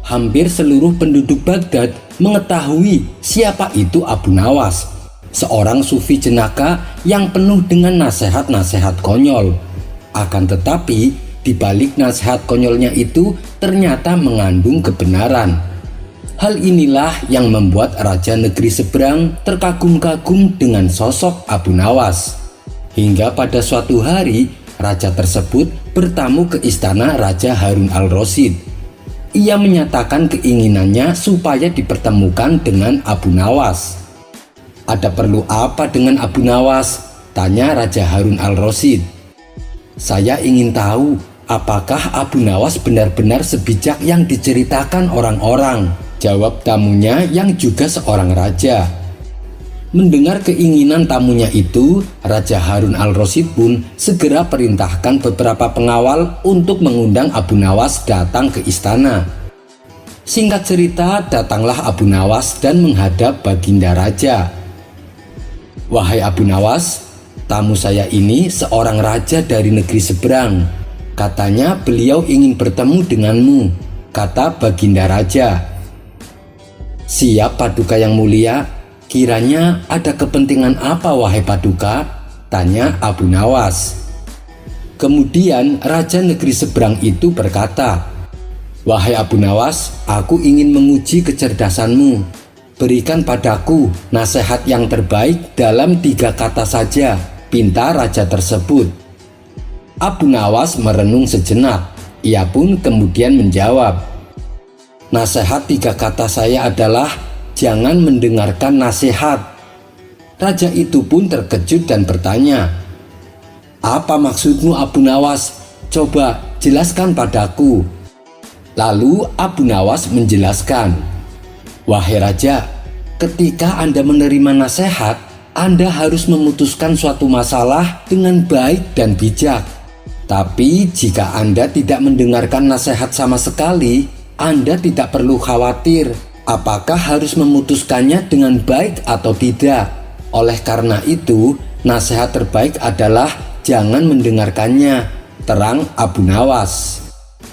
Hampir seluruh penduduk Baghdad mengetahui siapa itu Abu Nawas, seorang sufi jenaka yang penuh dengan nasihat-nasihat konyol. Akan tetapi, di balik nasihat konyolnya itu ternyata mengandung kebenaran. Hal inilah yang membuat raja negeri seberang terkagum-kagum dengan sosok Abu Nawas. Hingga pada suatu hari, raja tersebut bertamu ke istana Raja Harun al-Rasyid. Ia menyatakan keinginannya supaya dipertemukan dengan Abu Nawas. "Ada perlu apa dengan Abu Nawas?" tanya Raja Harun al-Rasyid. "Saya ingin tahu apakah Abu Nawas benar-benar sebijak yang diceritakan orang-orang," jawab tamunya yang juga seorang raja. Mendengar keinginan tamunya itu, Raja Harun al-Rasyid pun segera perintahkan beberapa pengawal untuk mengundang Abu Nawas datang ke istana. Singkat cerita, datanglah Abu Nawas dan menghadap Baginda Raja. "Wahai Abu Nawas, tamu saya ini seorang raja dari negeri seberang. Katanya beliau ingin bertemu denganmu," kata Baginda Raja. "Siap, Paduka yang mulia. Kiranya ada kepentingan apa, wahai Paduka?" tanya Abu Nawas. Kemudian raja negeri seberang itu berkata, "Wahai Abu Nawas, aku ingin menguji kecerdasanmu. Berikan padaku nasihat yang terbaik dalam 3 kata saja," pinta raja tersebut. Abu Nawas merenung sejenak. Ia pun kemudian menjawab, "Nasihat 3 kata saya adalah jangan mendengarkan nasihat." Raja itu pun terkejut dan bertanya, "Apa maksudmu, Abu Nawas? Coba jelaskan padaku." Lalu Abu Nawas menjelaskan, "Wahai raja, ketika Anda menerima nasihat, Anda harus memutuskan suatu masalah dengan baik dan bijak. Tapi jika Anda tidak mendengarkan nasihat sama sekali, Anda tidak perlu khawatir apakah harus memutuskannya dengan baik atau tidak. Oleh karena itu, nasihat terbaik adalah jangan mendengarkannya," terang Abu Nawas.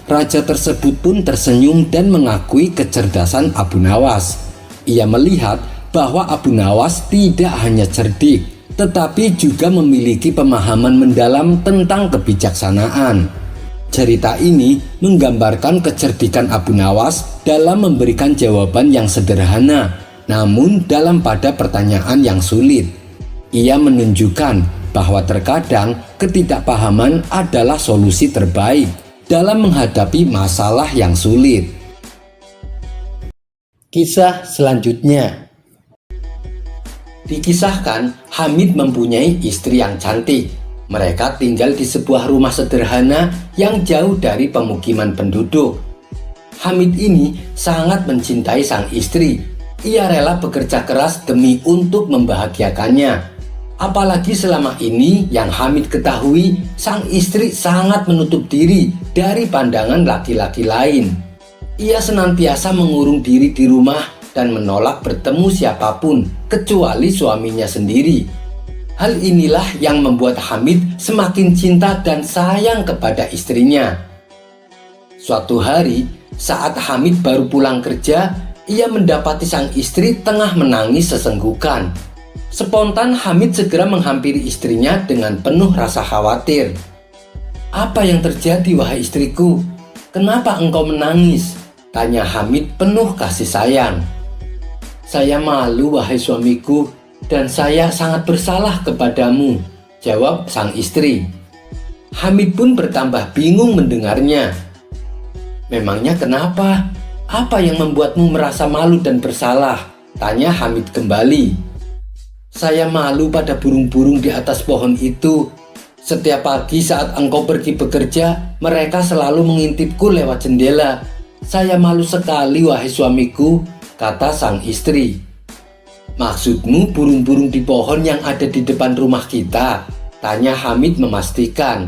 Raja tersebut pun tersenyum dan mengakui kecerdasan Abu Nawas. Ia melihat bahwa Abu Nawas tidak hanya cerdik, tetapi juga memiliki pemahaman mendalam tentang kebijaksanaan. Cerita ini menggambarkan kecerdikan Abu Nawas dalam memberikan jawaban yang sederhana, namun dalam pada pertanyaan yang sulit. Ia menunjukkan bahwa terkadang ketidakpahaman adalah solusi terbaik dalam menghadapi masalah yang sulit. Kisah selanjutnya. Dikisahkan, Hamid mempunyai istri yang cantik. Mereka tinggal di sebuah rumah sederhana yang jauh dari pemukiman penduduk. Hamid ini sangat mencintai sang istri. Ia rela bekerja keras demi untuk membahagiakannya. Apalagi selama ini yang Hamid ketahui, sang istri sangat menutup diri dari pandangan laki-laki lain. Ia senantiasa mengurung diri di rumah dan menolak bertemu siapapun kecuali suaminya sendiri. Hal inilah yang membuat Hamid semakin cinta dan sayang kepada istrinya. Suatu hari, saat Hamid baru pulang kerja, ia mendapati sang istri tengah menangis sesenggukan. Spontan Hamid segera menghampiri istrinya dengan penuh rasa khawatir. "Apa yang terjadi, wahai istriku? Kenapa engkau menangis?" tanya Hamid penuh kasih sayang. "Saya malu, wahai suamiku, dan saya sangat bersalah kepadamu," jawab sang istri. Hamid pun bertambah bingung mendengarnya. "Memangnya kenapa? Apa yang membuatmu merasa malu dan bersalah?" tanya Hamid kembali. "Saya malu pada burung-burung di atas pohon itu. Setiap pagi saat engkau pergi bekerja, mereka selalu mengintipku lewat jendela. Saya malu sekali, wahai suamiku," kata sang istri. "Maksudmu burung-burung di pohon yang ada di depan rumah kita?" tanya Hamid memastikan.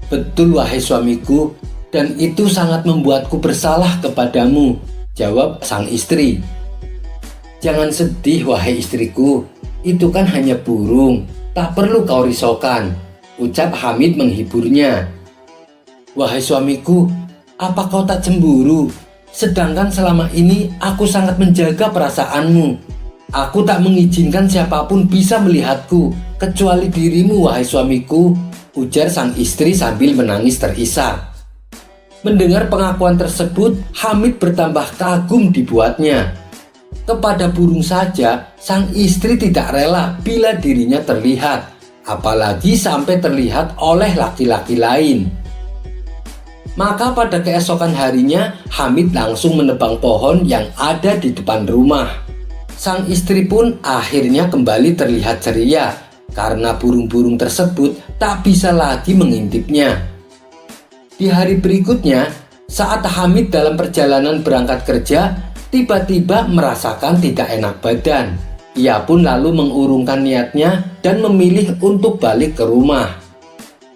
"Betul, wahai suamiku, dan itu sangat membuatku bersalah kepadamu," jawab sang istri. "Jangan sedih, wahai istriku, itu kan hanya burung, tak perlu kau risaukan," ucap Hamid menghiburnya. "Wahai suamiku, apa kau tak cemburu? Sedangkan selama ini aku sangat menjaga perasaanmu. Aku tak mengizinkan siapapun bisa melihatku, kecuali dirimu, wahai suamiku," ujar sang istri sambil menangis terisak. Mendengar pengakuan tersebut, Hamid bertambah kagum dibuatnya. Kepada burung saja, sang istri tidak rela bila dirinya terlihat, apalagi sampai terlihat oleh laki-laki lain. Maka pada keesokan harinya, Hamid langsung menebang pohon yang ada di depan rumah. Sang istri pun akhirnya kembali terlihat ceria, karena burung-burung tersebut tak bisa lagi mengintipnya. Di hari berikutnya, saat Hamid dalam perjalanan berangkat kerja, tiba-tiba merasakan tidak enak badan. Ia pun lalu mengurungkan niatnya dan memilih untuk balik ke rumah.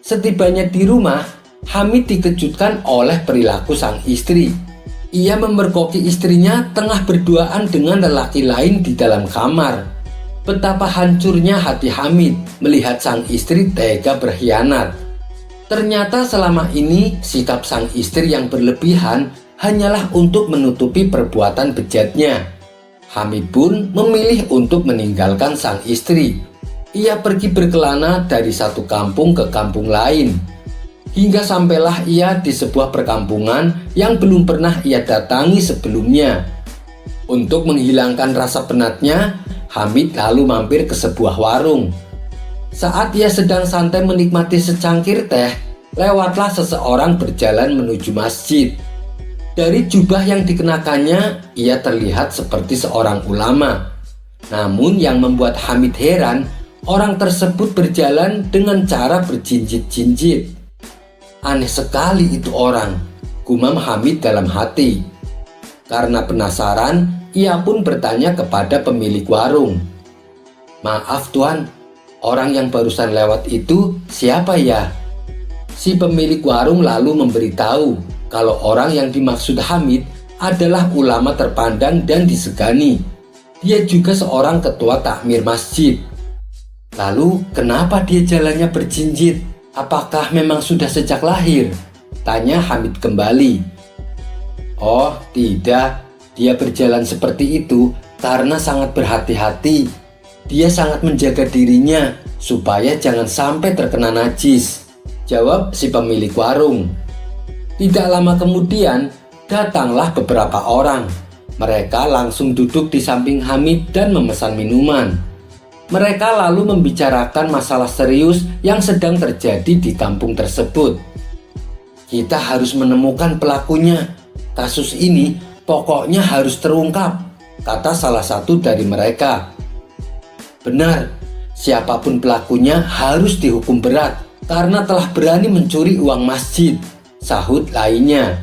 Setibanya di rumah, Hamid dikejutkan oleh perilaku sang istri. Ia memergoki istrinya tengah berduaan dengan lelaki lain di dalam kamar. Betapa hancurnya hati Hamid melihat sang istri tega berkhianat. Ternyata selama ini sikap sang istri yang berlebihan hanyalah untuk menutupi perbuatan bejatnya. Hamid pun memilih untuk meninggalkan sang istri. Ia pergi berkelana dari satu kampung ke kampung lain, hingga sampailah ia di sebuah perkampungan yang belum pernah ia datangi sebelumnya. Untuk menghilangkan rasa penatnya, Hamid lalu mampir ke sebuah warung. Saat ia sedang santai menikmati secangkir teh, lewatlah seseorang berjalan menuju masjid. Dari jubah yang dikenakannya, ia terlihat seperti seorang ulama. Namun yang membuat Hamid heran, orang tersebut berjalan dengan cara berjinjit-jinjit. "Aneh sekali itu orang," gumam Hamid dalam hati. Karena penasaran, ia pun bertanya kepada pemilik warung. "Maaf tuan, orang yang barusan lewat itu siapa ya?" Si pemilik warung lalu memberitahu kalau orang yang dimaksud Hamid adalah ulama terpandang dan disegani. Dia juga seorang ketua takmir masjid. "Lalu kenapa dia jalannya berjinjit? Apakah memang sudah sejak lahir?" tanya Hamid kembali. "Oh tidak, dia berjalan seperti itu karena sangat berhati-hati. Dia sangat menjaga dirinya supaya jangan sampai terkena najis," jawab si pemilik warung. Tidak lama kemudian, datanglah beberapa orang. Mereka langsung duduk di samping Hamid dan memesan minuman. Mereka lalu membicarakan masalah serius yang sedang terjadi di kampung tersebut. "Kita harus menemukan pelakunya. Kasus ini pokoknya harus terungkap," kata salah satu dari mereka. "Benar, siapapun pelakunya harus dihukum berat karena telah berani mencuri uang masjid," sahut lainnya.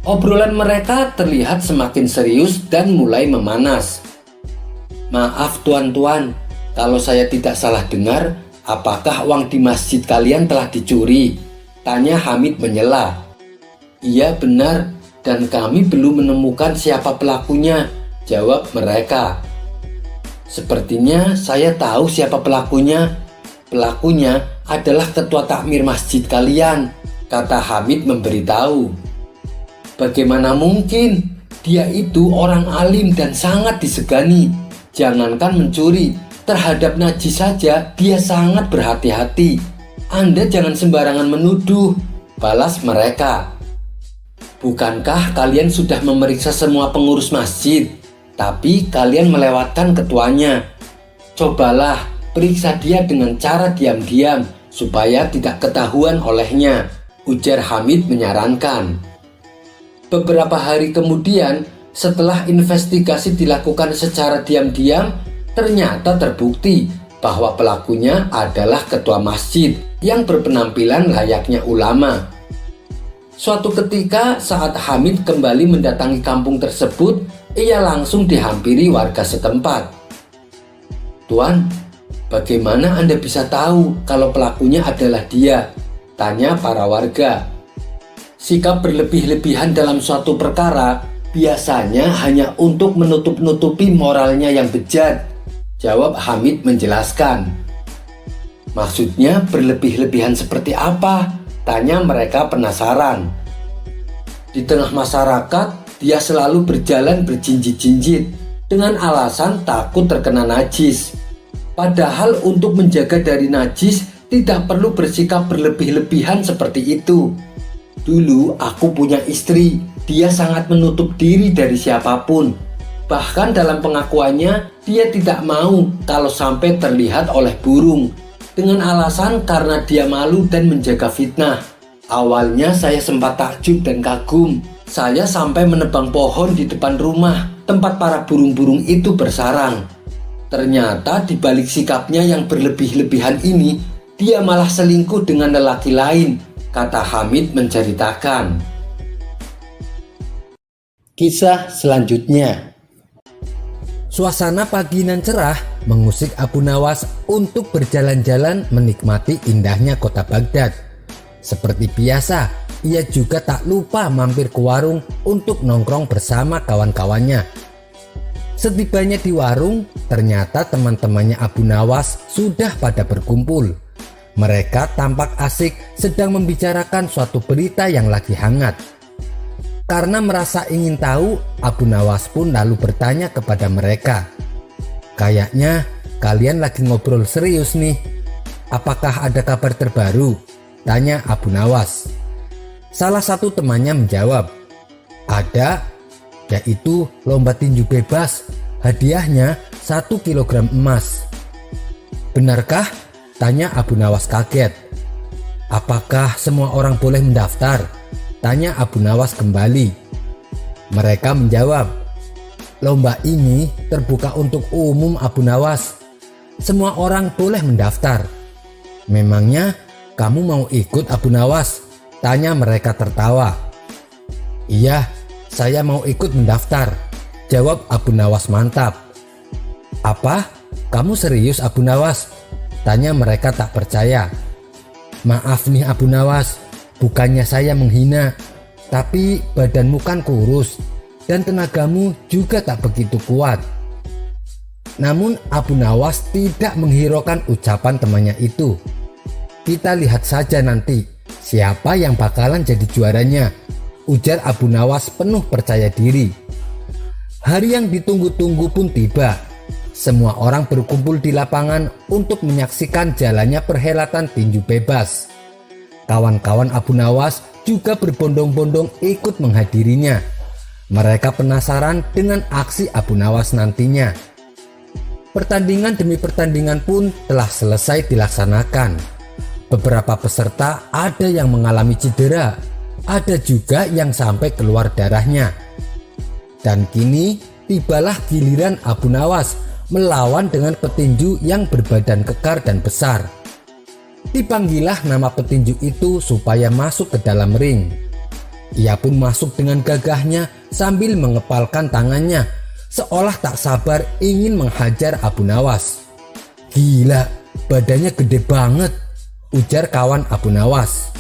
Obrolan mereka terlihat semakin serius dan mulai memanas. "Maaf tuan-tuan, kalau saya tidak salah dengar, apakah uang di masjid kalian telah dicuri?" tanya Hamid menyela. "Iya benar, dan kami belum menemukan siapa pelakunya," jawab mereka. "Sepertinya saya tahu siapa pelakunya. Pelakunya adalah ketua takmir masjid kalian," kata Hamid memberitahu. "Bagaimana mungkin? Dia itu orang alim dan sangat disegani. Jangankan mencuri, terhadap najis saja dia sangat berhati-hati. Anda jangan sembarangan menuduh," balas mereka. "Bukankah kalian sudah memeriksa semua pengurus masjid, tapi kalian melewatkan ketuanya? Cobalah periksa dia dengan cara diam-diam supaya tidak ketahuan olehnya, ujar Hamid menyarankan. Beberapa hari kemudian, setelah investigasi dilakukan secara diam-diam, ternyata terbukti bahwa pelakunya adalah ketua masjid yang berpenampilan layaknya ulama. Suatu ketika saat Hamid kembali mendatangi kampung tersebut, ia langsung dihampiri warga setempat. "Tuan, bagaimana Anda bisa tahu kalau pelakunya adalah dia?" tanya para warga. Sikap berlebih-lebihan dalam suatu perkara biasanya hanya untuk menutup-nutupi moralnya yang bejat, jawab Hamid menjelaskan. "Maksudnya berlebih-lebihan seperti apa?" tanya mereka penasaran. Di tengah masyarakat, dia selalu berjalan berjinjit-jinjit dengan alasan takut terkena najis. Padahal untuk menjaga dari najis tidak perlu bersikap berlebih-lebihan seperti itu. "Dulu aku punya istri, dia sangat menutup diri dari siapapun. Bahkan dalam pengakuannya, dia tidak mau kalau sampai terlihat oleh burung, dengan alasan karena dia malu dan menjaga fitnah. Awalnya saya sempat takjub dan kagum. Saya sampai menebang pohon di depan rumah tempat para burung-burung itu bersarang. Ternyata di balik sikapnya yang berlebih-lebihan ini, dia malah selingkuh dengan lelaki lain," kata Hamid menceritakan. Kisah selanjutnya. Suasana pagi nan cerah mengusik Abu Nawas untuk berjalan-jalan menikmati indahnya kota Baghdad. Seperti biasa, ia juga tak lupa mampir ke warung untuk nongkrong bersama kawan-kawannya. Setibanya di warung, ternyata teman-temannya Abu Nawas sudah pada berkumpul. Mereka tampak asik sedang membicarakan suatu berita yang lagi hangat. Karena merasa ingin tahu, Abu Nawas pun lalu bertanya kepada mereka, "Kayaknya kalian lagi ngobrol serius nih. Apakah ada kabar terbaru?" tanya Abu Nawas. Salah satu temannya menjawab, "Ada, yaitu lomba tinju bebas. Hadiahnya 1 kilogram emas." "Benarkah?" tanya Abu Nawas kaget. "Apakah semua orang boleh mendaftar?" tanya Abu Nawas kembali. Mereka menjawab, "Lomba ini terbuka untuk umum Abu Nawas. Semua orang boleh mendaftar." "Memangnya kamu mau ikut Abu Nawas?" tanya mereka tertawa. "Iya, saya mau ikut mendaftar," jawab Abu Nawas mantap. "Apa? Kamu serius Abu Nawas?" tanya mereka tak percaya. "Maaf nih Abu Nawas, bukannya saya menghina, tapi badanmu kan kurus dan tenagamu juga tak begitu kuat." Namun Abu Nawas tidak menghiraukan ucapan temannya itu. "Kita lihat saja nanti siapa yang bakalan jadi juaranya," ujar Abu Nawas penuh percaya diri. Hari yang ditunggu-tunggu pun tiba. Semua orang berkumpul di lapangan untuk menyaksikan jalannya perhelatan tinju bebas. Kawan-kawan Abu Nawas juga berbondong-bondong ikut menghadirinya. Mereka penasaran dengan aksi Abu Nawas nantinya. Pertandingan demi pertandingan pun telah selesai dilaksanakan. Beberapa peserta ada yang mengalami cedera, ada juga yang sampai keluar darahnya. Dan kini tibalah giliran Abu Nawas melawan dengan petinju yang berbadan kekar dan besar. Dipanggilah nama petinju itu supaya masuk ke dalam ring. Ia pun masuk dengan gagahnya sambil mengepalkan tangannya, seolah tak sabar ingin menghajar Abu Nawas. "Gila, badannya gede banget," ujar kawan Abu Nawas.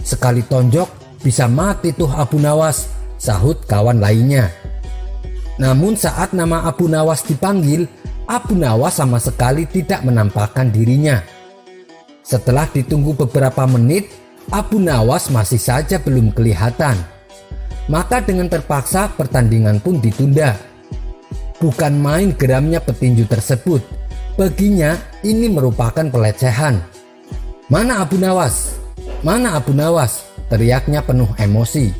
"Sekali tonjok bisa mati tuh Abu Nawas," sahut kawan lainnya. Namun saat nama Abu Nawas dipanggil, Abu Nawas sama sekali tidak menampakkan dirinya. Setelah ditunggu beberapa menit, Abu Nawas masih saja belum kelihatan. Maka dengan terpaksa pertandingan pun ditunda. Bukan main geramnya petinju tersebut. Baginya ini merupakan pelecehan. "Mana Abu Nawas? Mana Abu Nawas?" teriaknya penuh emosi.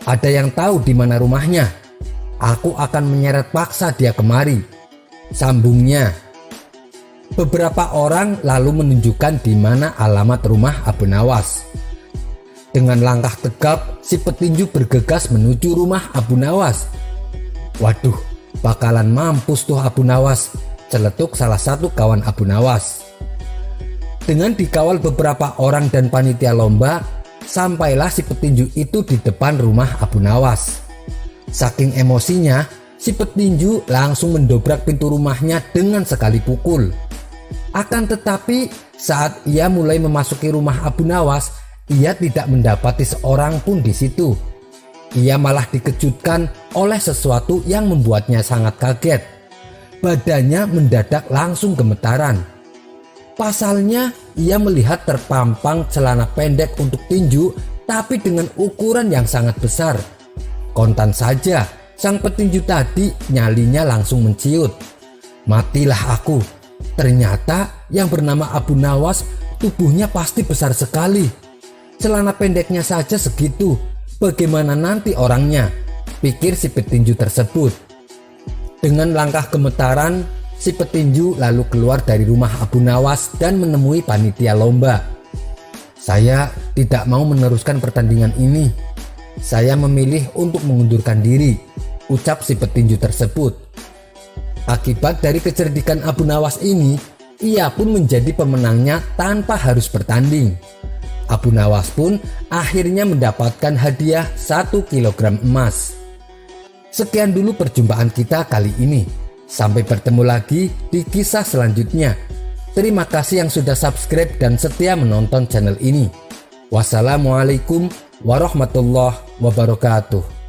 "Ada yang tahu di mana rumahnya? Aku akan menyeret paksa dia kemari," sambungnya. Beberapa orang lalu menunjukkan di mana alamat rumah Abu Nawas. Dengan langkah tegap, si petinju bergegas menuju rumah Abu Nawas. "Waduh, bakalan mampus tuh Abu Nawas," celetuk salah satu kawan Abu Nawas. Dengan dikawal beberapa orang dan panitia lomba, sampailah si petinju itu di depan rumah Abu Nawas. Saking emosinya, si petinju langsung mendobrak pintu rumahnya dengan sekali pukul. Akan tetapi saat ia mulai memasuki rumah Abu Nawas, ia tidak mendapati seorang pun di situ. Ia malah dikejutkan oleh sesuatu yang membuatnya sangat kaget. Badannya mendadak langsung gemetaran. Pasalnya, ia melihat terpampang celana pendek untuk tinju tapi dengan ukuran yang sangat besar. Kontan saja, sang petinju tadi nyalinya langsung menciut. "Matilah aku. Ternyata yang bernama Abu Nawas tubuhnya pasti besar sekali. Celana pendeknya saja segitu. Bagaimana nanti orangnya?" pikir si petinju tersebut. Dengan langkah gemetaran, si petinju lalu keluar dari rumah Abu Nawas dan menemui panitia lomba. "Saya tidak mau meneruskan pertandingan ini. Saya memilih untuk mengundurkan diri," ucap si petinju tersebut. Akibat dari kecerdikan Abu Nawas ini, ia pun menjadi pemenangnya tanpa harus bertanding. Abu Nawas pun akhirnya mendapatkan hadiah 1 kilogram emas. Sekian dulu perjumpaan kita kali ini. Sampai bertemu lagi di kisah selanjutnya. Terima kasih yang sudah subscribe dan setia menonton channel ini. Wassalamualaikum warahmatullahi wabarakatuh.